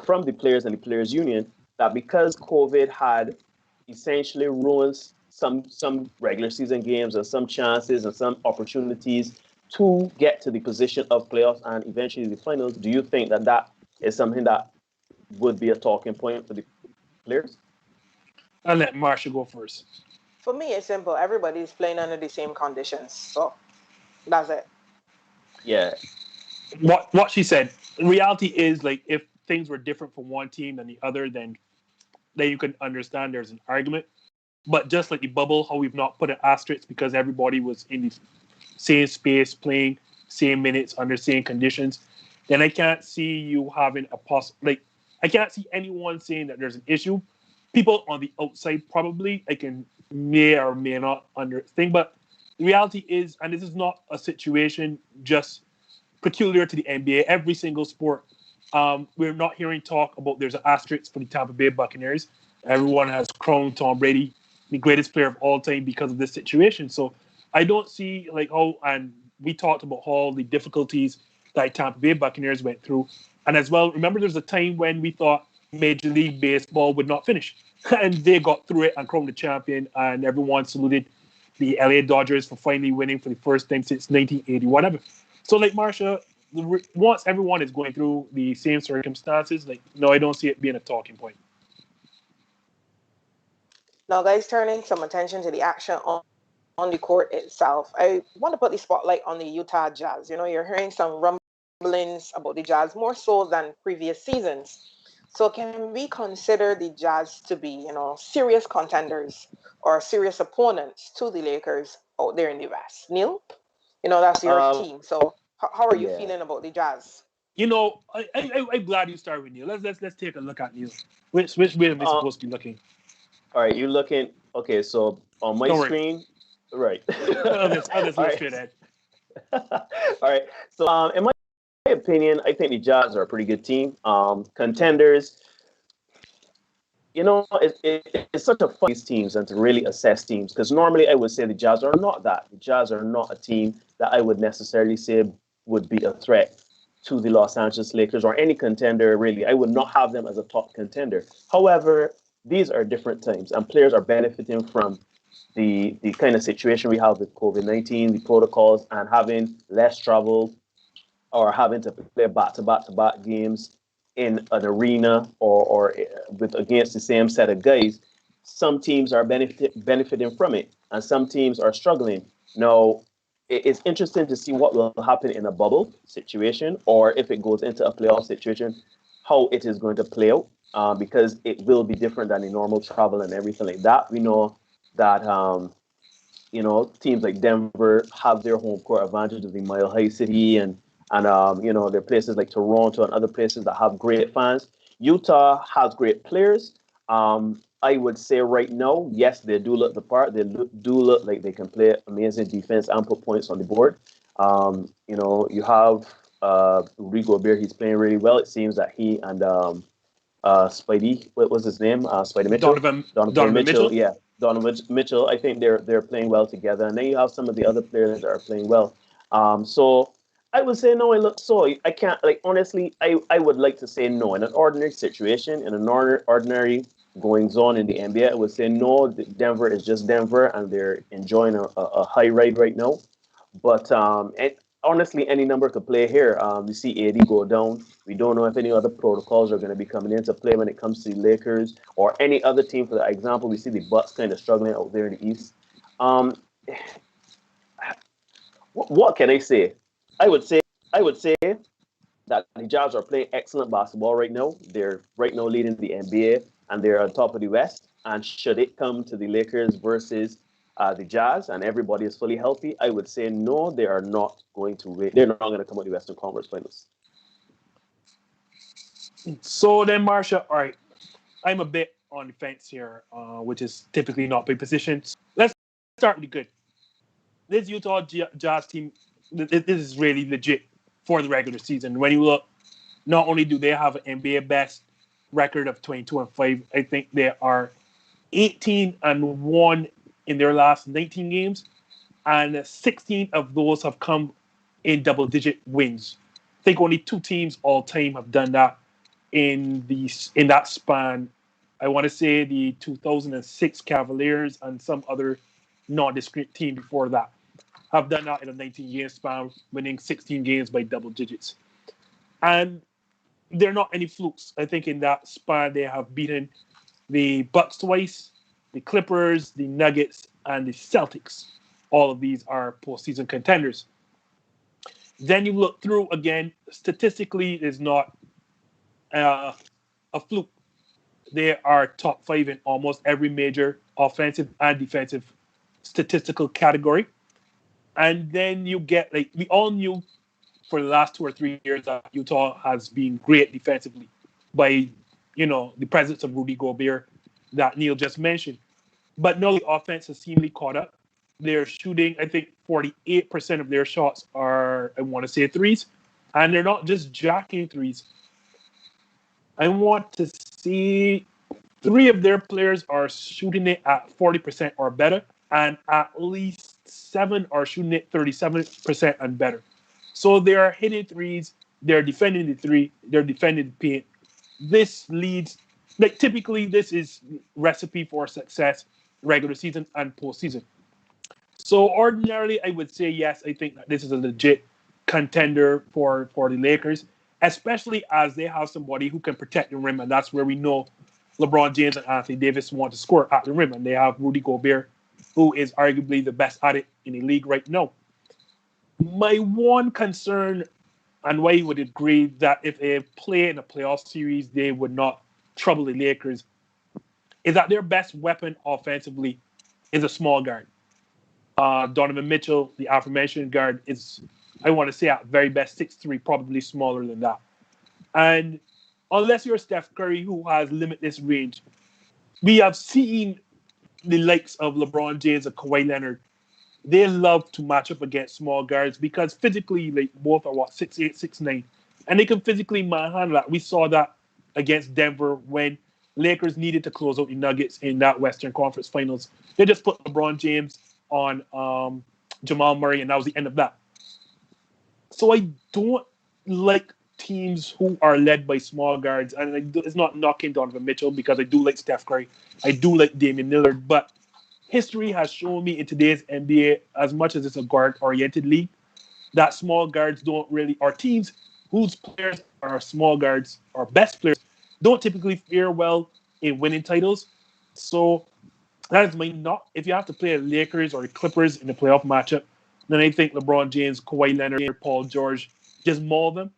from the players and the players union that because COVID had essentially ruined some regular season games and some chances and some opportunities to get to the position of playoffs and eventually the finals, do you think that that is something that would be a talking point for the players?
I'll let Marsha go first.
For me, it's simple. Everybody's playing under the same conditions. So that's it.
Yeah.
What she said, reality is, like, if things were different for one team than the other, then you can understand there's an argument. But just like the bubble, how we've not put an asterisk because everybody was in the same space, playing same minutes under same conditions, then I can't see you having I can't see anyone saying that there's an issue. People on the outside probably may or may not understand, but the reality is, and this is not a situation just peculiar to the NBA, every single sport, we're not hearing talk about there's an asterisk for the Tampa Bay Buccaneers. Everyone has crowned Tom Brady the greatest player of all time because of this situation. So I don't see and we talked about all the difficulties that Tampa Bay Buccaneers went through. And as well, remember there's a time when we thought Major League Baseball would not finish. And they got through it and crowned the champion, and everyone saluted the LA Dodgers for finally winning for the first time since 1980, whatever. So like Marsha, once everyone is going through the same circumstances, no, I don't see it being a talking point.
Now, guys, turning some attention to the action on the court itself, I want to put the spotlight on the Utah Jazz. You're hearing some rumblings about the Jazz more so than previous seasons. So can we consider the Jazz to be, serious contenders or serious opponents to the Lakers out there in the West? Neil, that's your team. So how are you feeling about the Jazz?
I'm glad you started with Neil. Let's take a look at Neil. Which way am I supposed to be looking?
All right, you're looking. Okay, so on my screen, right?
I'll just look straight ahead.
All right. So, in my opinion, I think the Jazz are a pretty good team. Contenders. It's such a fun these teams and to really assess teams, because normally I would say the Jazz are not that. The Jazz are not a team that I would necessarily say would be a threat to the Los Angeles Lakers or any contender, really. I would not have them as a top contender. However, these are different times, and players are benefiting from the kind of situation we have with COVID-19, the protocols, and having less travel or having to play back-to-back games in an arena or against the same set of guys. Some teams are benefiting from it, and some teams are struggling. Now, it's interesting to see what will happen in a bubble situation, or if it goes into a playoff situation, how it is going to play out. Because it will be different than the normal travel and everything like that. We know that, teams like Denver have their home court advantage of the Mile High City, and there are places like Toronto and other places that have great fans. Utah has great players. I would say right now, yes, they do look the part. They do look like they can play amazing defense and put points on the board. You have Rudy Gobert. He's playing really well. It seems that he and Spidey, what was his name? Spidey Mitchell. Donovan Mitchell. Yeah, Donovan Mitchell. I think they're playing well together. And then you have some of the other players that are playing well. So I would say no. I can't, honestly, I would like to say no. In an ordinary situation, in an ordinary goings on in the NBA, I would say no. Denver is just Denver, and they're enjoying a high ride right now. But honestly, any number could play here. We see AD go down. We don't know if any other protocols are going to be coming into play when it comes to the Lakers or any other team. For example, we see the Bucks kind of struggling out there in the East. Um, what can I say? I would say that the Jazz are playing excellent basketball right now. They're right now leading the NBA and they're on top of the West. And should it come to the Lakers versus the Jazz and everybody is fully healthy, I would say no, they are not going to win. They're not going to come out the Western Conference Finals.
So then, Marsha, all right, I'm a bit on the fence here, which is typically not my position. Let's start with the good. This Utah Jazz team, this is really legit for the regular season. When you look, not only do they have an NBA best record of 22-5, I think they are 18-1 in their last 19 games, and 16 of those have come in double-digit wins. I think only 2 teams all time have done that in that span. I want to say the 2006 Cavaliers and some other nondescript team before that have done that in a 19-game span, winning 16 games by double digits. And they're not any flukes. I think in that span they have beaten the Bucks twice, the Clippers, the Nuggets, and the Celtics. All of these are postseason contenders. Then you look through again, statistically, it's not a fluke. They are top 5 in almost every major offensive and defensive statistical category. And then you get, like, we all knew for the last 2 or 3 years that Utah has been great defensively by, the presence of Rudy Gobert that Neil just mentioned. But now the offense has seemingly caught up. They're shooting, I think, 48% of their shots are, I want to say, threes. And they're not just jacking threes. I want to see 3 of their players are shooting it at 40% or better, and at least 7 are shooting it 37% and better. So they are hitting threes, they're defending the three, they're defending the paint. This leads, like, typically this is recipe for success, regular season and postseason. So ordinarily, I would say yes, I think that this is a legit contender for the Lakers, especially as they have somebody who can protect the rim, and that's where we know LeBron James and Anthony Davis want to score at the rim, and they have Rudy Gobert, who is arguably the best at it in the league right now. My one concern, and why you would agree that if they play in a playoff series, they would not trouble the Lakers, is that their best weapon offensively is a small guard. Donovan Mitchell, the aforementioned guard, is, I want to say, at very best 6'3", probably smaller than that. And unless you're Steph Curry, who has limitless range, we have seen the likes of LeBron James and Kawhi Leonard. They love to match up against small guards because physically, like, both are 6'8", 6'9", and they can physically manhandle that. We saw that against Denver when Lakers needed to close out the Nuggets in that Western Conference Finals. They just put LeBron James on Jamal Murray, and that was the end of that. So I don't like teams who are led by small guards, and it's not knocking Donovan Mitchell because I do like Steph Curry. I do like Damian Lillard, but history has shown me in today's NBA, as much as it's a guard-oriented league, that small guards don't really, or teams whose players are small guards or best players, don't typically fare well in winning titles. So that is my knock. If you have to play the Lakers or the Clippers in the playoff matchup, then I think LeBron James, Kawhi Leonard, Paul George just maul them.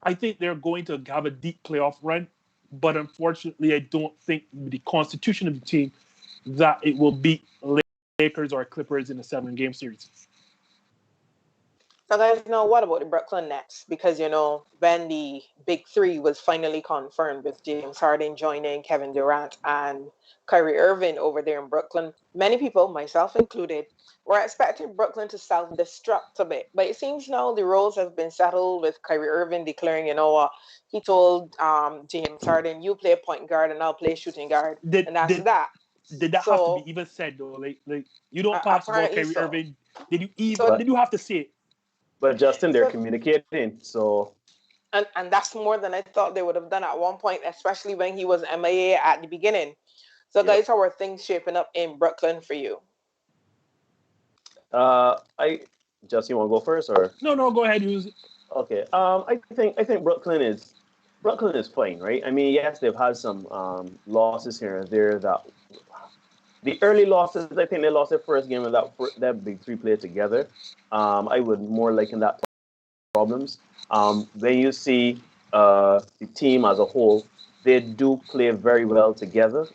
I think they're going to have a deep playoff run, but unfortunately, I don't think the constitution of the team that it will beat Lakers or Clippers in a 7-game series.
So guys, now what about the Brooklyn Nets? Because, when the big 3 was finally confirmed with James Harden joining Kevin Durant and Kyrie Irving over there in Brooklyn, many people, myself included, were expecting Brooklyn to self-destruct a bit. But it seems now the roles have been settled with Kyrie Irving declaring, he told James Harden, you play point guard and I'll play shooting guard. And that's that.
Did that have to be even said, though? Like you don't pass the ball, Kyrie Irving. Did you have to say it?
But Justin, they're communicating, so.
And that's more than I thought they would have done at one point, especially when he was MIA at the beginning. So, guys, how are things shaping up in Brooklyn for you?
I Just you want to go first or?
No, go ahead. Use it.
Okay. I think Brooklyn is fine, right? I mean, yes, they've had some losses here and there. That the early losses, I think they lost their first game with that big three player together. I would more liken that to problems. When you see the team as a whole, they do play very well together.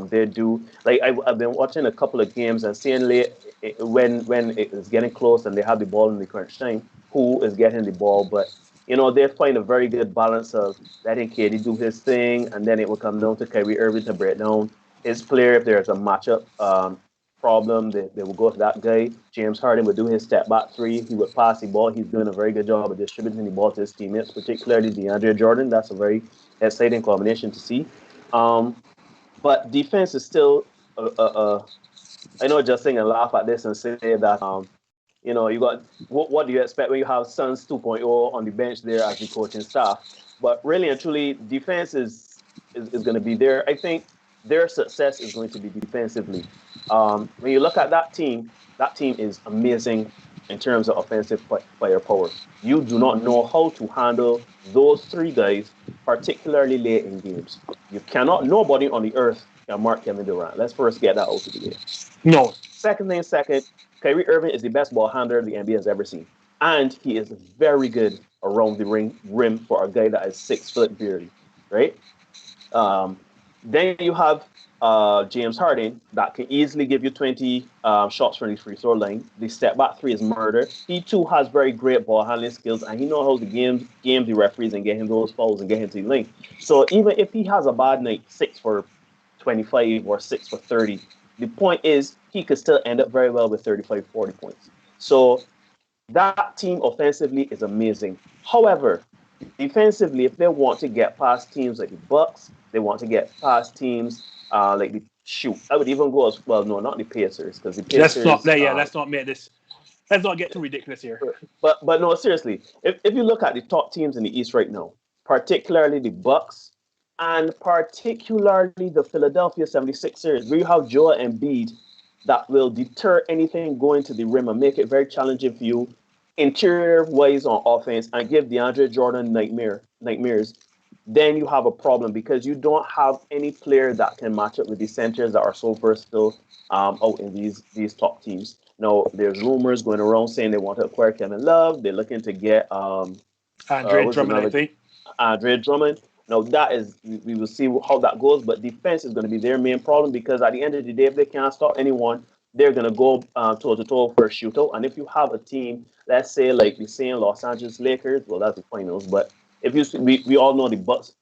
They do like I've been watching a couple of games and seeing late when it is getting close and they have the ball in the crunch time, who is getting the ball. But they find a very good balance of letting KD do his thing, and then it will come down to Kyrie Irving to break down his player if there's a matchup problem. They will go to that guy. James Harden would do his step back three. He would pass the ball. He's doing a very good job of distributing the ball to his teammates, particularly DeAndre Jordan. That's a very exciting combination to see. But defense is still I know Justin can laugh at this and say that you got what do you expect when you have Suns 2.0 on the bench there as the coaching staff? But really and truly, defense is going to be there. I think their success is going to be defensively. When you look at that team is amazing in terms of offensive firepower. You do not know how to handle those three guys, particularly late in games. Nobody on the earth can mark Kevin Durant. Let's first get that out of the way.
No.
Second, Kyrie Irving is the best ball handler the NBA has ever seen. And he is very good around the rim for a guy that is 6 foot barely, right? Then you have James Harden that can easily give you 20 shots from the free throw line. The step back three is murder. He too has very great ball handling skills, and he knows how to game the referees and get him those fouls and get him to the lane. So even if he has a bad night, 6 for 25 or 6 for 30, the point is he could still end up very well with 35, 40 points. So that team offensively is amazing. However, defensively, if they want to get past teams like the Bucks, they want to get past teams like the I would even go as well. No, not the Pacers, because the Pacers.
Let's not get too ridiculous here.
But no, seriously, if you look at the top teams in the East right now, particularly the Bucks and particularly the Philadelphia 76ers, where you have Joel Embiid that will deter anything going to the rim and make it very challenging for you interior-wise on offense and give DeAndre Jordan nightmares, then you have a problem because you don't have any player that can match up with the centers that are so versatile out in these top teams. Now, there's rumors going around saying they want to acquire Kevin Love. They're looking to get
Andre Drummond, I think.
Andre Drummond. Now, we will see how that goes, but defense is going to be their main problem because at the end of the day, if they can't stop anyone, they're going to go toe-to-toe for a shootout. And if you have a team, let's say like the same Los Angeles Lakers, well, that's the finals, but we all know the Bucks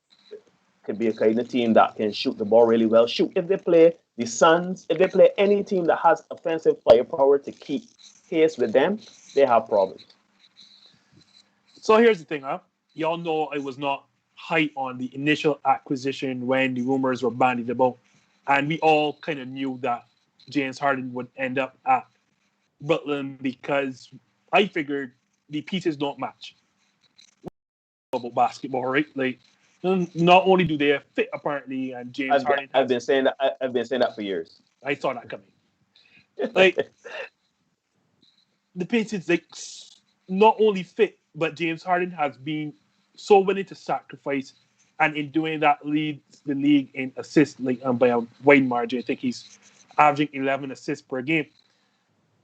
could be a kind of team that can shoot the ball really well. If they play the Suns, if they play any team that has offensive firepower to keep pace with them, they have problems.
So here's the thing, y'all know I was not high on the initial acquisition when the rumors were bandied about, and we all kind of knew that James Harden would end up at Brooklyn because I figured the pieces don't match. About basketball, right? Like, not only do they fit apparently, and James Harden.
I've been saying that for years.
I saw that coming. Like the pieces, like not only fit, but James Harden has been so willing to sacrifice, and in doing that, leads the league in assists, like by a wide margin. I think he's averaging 11 assists per game.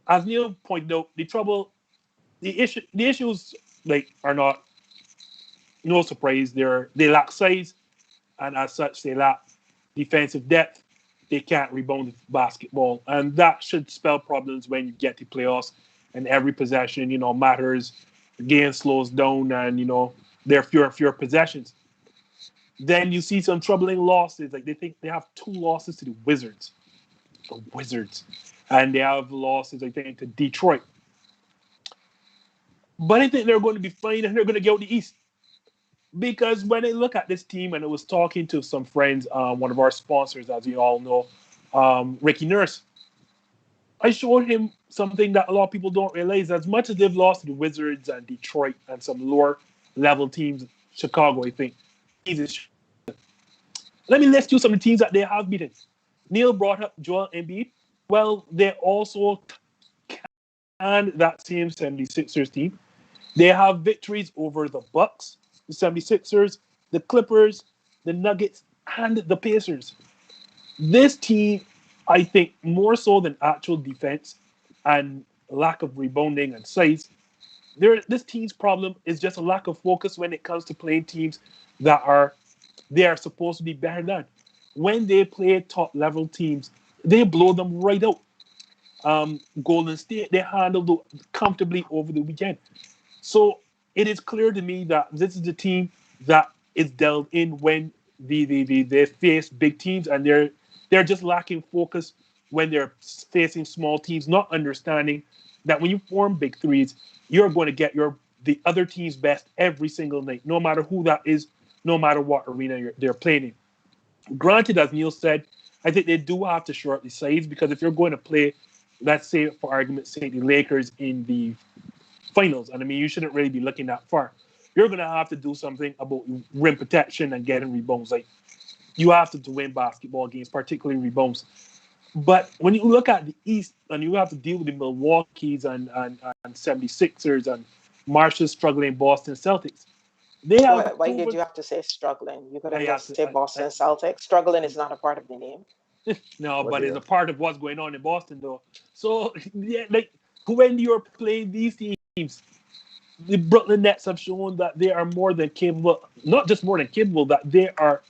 As Neil pointed out, the issues like are not. No surprise, they lack size, and as such, they lack defensive depth. They can't rebound the basketball, and that should spell problems when you get to playoffs. And every possession, matters. The game slows down, and there are fewer and fewer possessions. Then you see some troubling losses. Like they think they have 2 losses to the Wizards, and they have losses, I think, to Detroit. But I think they're going to be fine, and they're going to get out the East. Because when I look at this team, and I was talking to some friends, one of our sponsors, as you all know, Ricky Nurse, I showed him something that a lot of people don't realize. As much as they've lost to the Wizards and Detroit and some lower level teams, Chicago, I think, let me list you some of the teams that they have beaten. Neil brought up Joel Embiid. Well, they also and that same 76ers team. They have victories over the Bucks, the 76ers, the Clippers, the Nuggets, and the Pacers. This team, I think, more so than actual defense and lack of rebounding and size, this team's problem is just a lack of focus when it comes to playing teams that they are supposed to be better than. When they play top level teams, they blow them right out. Golden State, they handled it comfortably over the weekend. So it is clear to me that this is the team that is dealt in when they face big teams, and they're just lacking focus when they're facing small teams, not understanding that when you form big threes, you're going to get the other team's best every single night, no matter who that is, no matter what arena they're playing in. Granted, as Neil said, I think they do have to short the sides, because if you're going to play, let's say for argument's sake, the Lakers in the finals, and I mean you shouldn't really be looking that far, you're going to have to do something about rim protection and getting rebounds. Like, you have to win basketball games, particularly rebounds. But when you look at the East and you have to deal with the Milwaukee's and 76ers and Marshall's struggling Boston Celtics, they have
Why did you have to say struggling? You could have just said Boston
I,
Celtics. Struggling is not a part of the name.
no, but it's a part of what's going on in Boston, though. So, yeah, like, when you're playing these teams, the Brooklyn Nets have shown that they are more than capable, not just more than capable, that they are,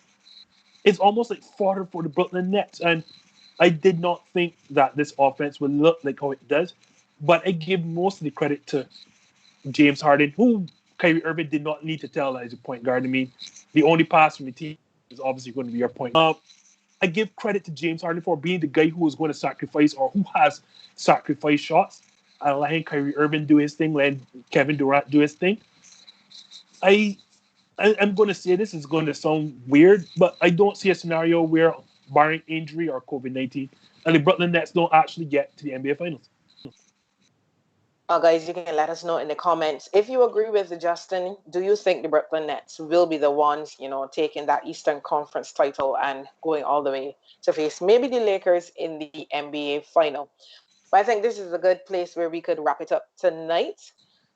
it's almost like fodder for the Brooklyn Nets. And I did not think that this offense would look like how it does, but I give most of the credit to James Harden, who Kyrie Irving did not need to tell as a point guard. I mean, the only pass from the team is obviously going to be your point. I give credit to James Harden for being the guy who is going to sacrifice, or who has sacrificed shots, and letting Kyrie Irving do his thing, letting Kevin Durant do his thing. I'm going to say this is going to sound weird, but I don't see a scenario where, barring injury or COVID-19, and the Brooklyn Nets don't actually get to the NBA Finals.
Guys, you can let us know in the comments. If you agree with Justin, do you think the Brooklyn Nets will be the ones, taking that Eastern Conference title and going all the way to face maybe the Lakers in the NBA final? But I think this is a good place where we could wrap it up tonight.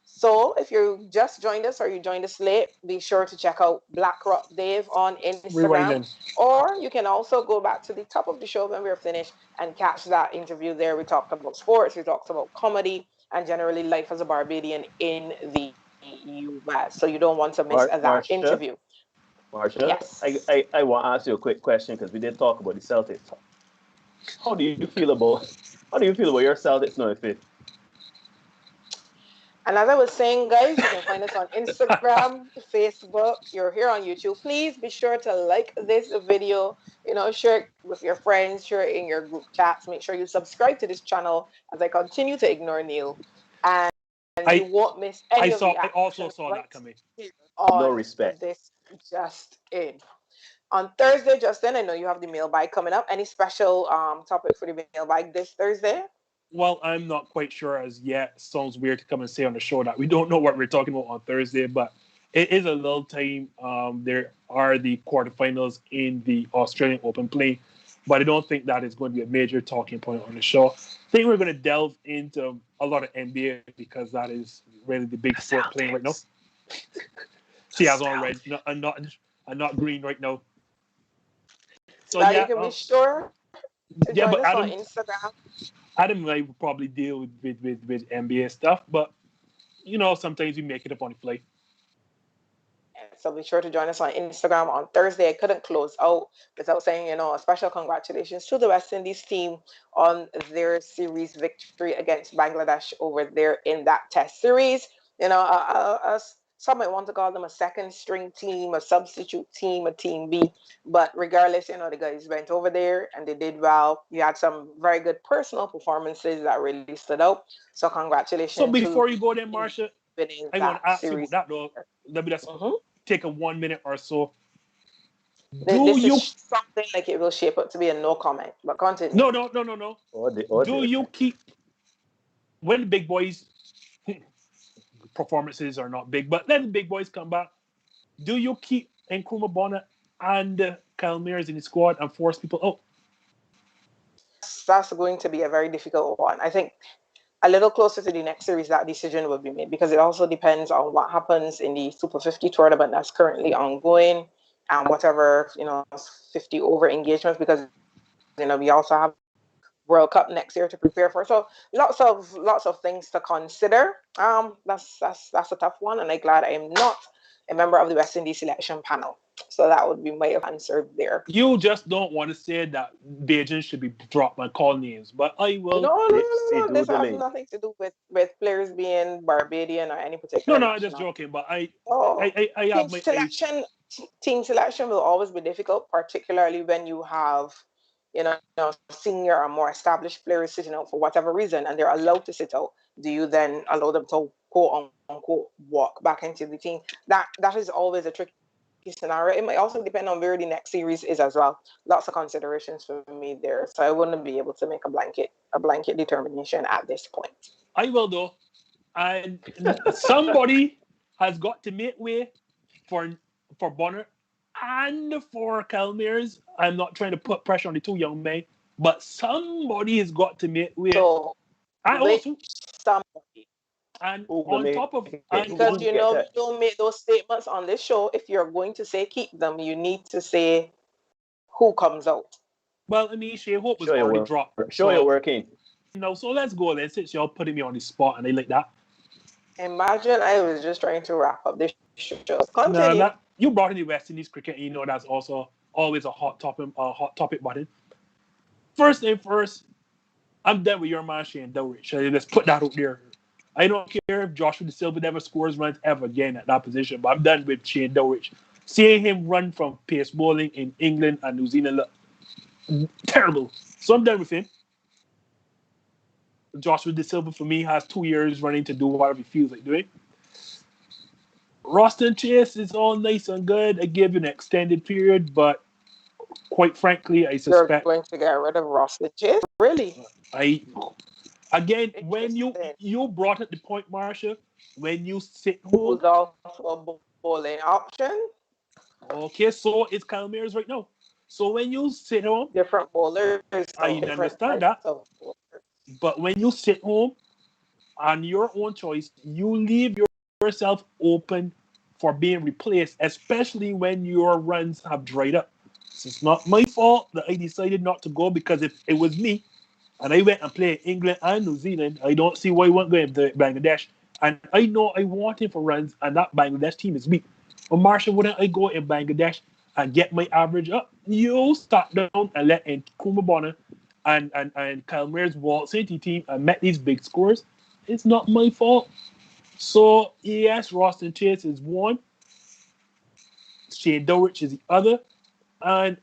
So if you just joined us or you joined us late, be sure to check out BlackRock Dave on Instagram. Or you can also go back to the top of the show when we're finished and catch that interview there. We talked about sports, we talked about comedy, and generally life as a Barbadian in the U.S. So you don't want to miss that interview.
Marsha,
yes.
I want to ask you a quick question, because we did talk about the Celtics. How do you feel about your Celtics now, fifth?
And as I was saying, guys, you can find us on Instagram, Facebook. You're here on YouTube. Please be sure to like this video. Share it with your friends, share it in your group chats. Make sure you subscribe to this channel as I continue to ignore Neil. And you won't miss any of the action.
I also saw that coming.
No respect.
This just in. On Thursday, Justin, I know you have the mailbag coming up. Any special topic for the mailbag this Thursday?
Well, I'm not quite sure as yet. Sounds weird to come and say on the show that we don't know what we're talking about on Thursday, but it is a little time. There are the quarterfinals in the Australian Open play, but I don't think that is going to be a major talking point on the show. I think we're going to delve into a lot of NBA, because that is really the big sport playing right now. See, I was on red. No, I'm not green right now. So
now you can be sure to join us on Instagram.
Adam and I will probably deal with NBA stuff, but sometimes we make it up on the fly.
So be sure to join us on Instagram on Thursday. I couldn't close out without saying, a special congratulations to the West Indies team on their series victory against Bangladesh over there in that test series. Some might want to call them a second string team, a substitute team, a team B. But regardless, the guys went over there and they did well. You had some very good personal performances that really stood out. So congratulations.
So before you go there, Marsha, I want to ask you about that though. Let me just take a 1 minute or so.
This is something like it will shape up to be a no comment, but continue.
No. Do you keep, when the big boys performances are not big, but then the big boys come back, do you keep Nkrumah Bonner and Kyle Mears in the squad and force people out?
That's going to be a very difficult one. I think a little closer to the next series, that decision will be made, because it also depends on what happens in the Super 50 tournament that's currently ongoing, and whatever, 50 over engagements, because we also have World Cup next year to prepare for. So lots of things to consider. That's a tough one, and I'm glad I am not a member of the West Indies selection panel. So that would be my answer there.
You just don't want to say that Beijing should be dropped and call names, but I will.
No. This has nothing to do with players being Barbadian or any particular.
No, I'm just joking. But I have my
selection. Team selection will always be difficult, particularly when you have, senior or more established players sitting out for whatever reason, and they're allowed to sit out. Do you then allow them to quote unquote walk back into the team? That is always a tricky scenario. It might also depend on where the next series is as well. Lots of considerations for me there. So I wouldn't be able to make a blanket determination at this point.
I will though. And somebody has got to make way for Bonner and for Calmers. I'm not trying to put pressure on the two young men, but somebody has got to make way.
So, somebody.
And on top of
because you don't make those statements on this show. If you're going to say keep them, you need to say who comes out.
Well, I mean, Shea Hope was already dropped.
Show you're working.
So let's go then, since y'all putting me on the spot and I like that.
Imagine I was just trying to wrap up this show. Continue.
No, you brought in the West Indies cricket, and that's also always a hot topic button. First thing first, I'm done with your man Shane Dowrich. Let's put that out there. I don't care if Joshua De Silva never scores runs ever again at that position, but I'm done with Shane Dowrich. Seeing him run from pace bowling in England and New Zealand, terrible. So I'm done with him. Joshua De Silva, for me, has 2 years running to do whatever he feels like doing. Roston Chase is all nice and good. I give you an extended period, but quite frankly, I suspect...
You're going to get rid of Roston Chase? Really?
Again, when you brought up the point, Marsha, when you sit home...
Who's also a bowling option?
Okay, so it's Calmers right now. So when you sit home...
Different bowlers.
I understand that. But when you sit home, on your own choice, you leave yourself open for being replaced, especially when your runs have dried up. So it's not my fault that I decided not to go, because if it was me and I went and played England and New Zealand, I don't see why I won't go into Bangladesh. And I know I want him for runs, and that Bangladesh team is weak. But Marshall, wouldn't I go in Bangladesh and get my average up? You start down and let in Kuma Bonner and Calmers waltz into the team and met these big scores. It's not my fault. So, yes, Roston Chase is one. Shane Dowrich is the other. And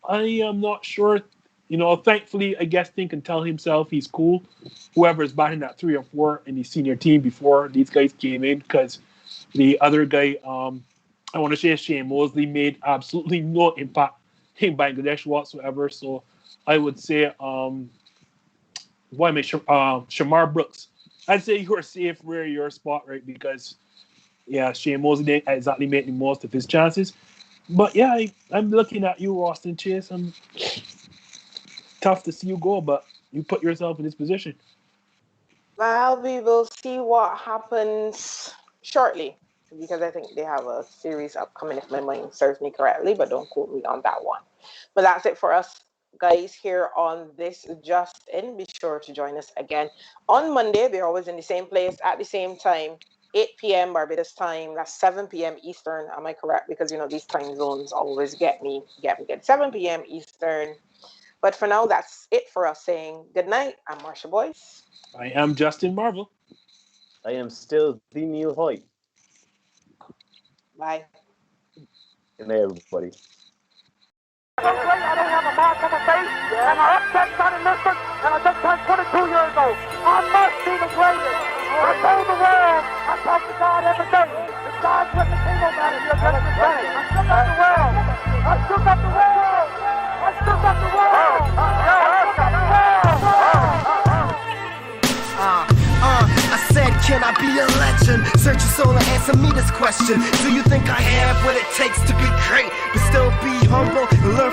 I am not sure, thankfully, I guess Thing can tell himself he's cool. Whoever is batting at 3 or 4 in the senior team before these guys came in, because the other guy, I want to say Shane Mosley, made absolutely no impact in Bangladesh whatsoever. So I would say, Shamar Brooks. I'd say you're safe where your spot, right? Because, Shane Mosley didn't exactly make the most of his chances. But, I'm looking at you, Roston Chase. I'm tough to see you go, but you put yourself in this position.
Well, we will see what happens shortly, because I think they have a series upcoming, if my mind serves me correctly, but don't quote me on that one. But that's it for us, guys, here on this Just In. Be sure to join us again on Monday. We're always in the same place at the same time, 8 p.m. Barbados time. That's 7 p.m. Eastern. Am I correct? Because these time zones always get me. 7 p.m. Eastern. But for now, that's it for us saying good night. I'm Marsha Boyce.
I am Justin Marvel.
I am still the Neil Hoyt.
Bye.
Good night, everybody.
I don't have a mark on my face, and I upset Johnny Liston, and I just turned 22 years old. I must be the greatest. I told the world, I talk to God every day. The God's with the king on that, you're just the same. I shook up the world. I shook up the world. I shook up the world. I shook up the world.
I said, can I be a legend? Search your soul and answer me this question. Do you think I have what it takes to be great, but still be humble and learn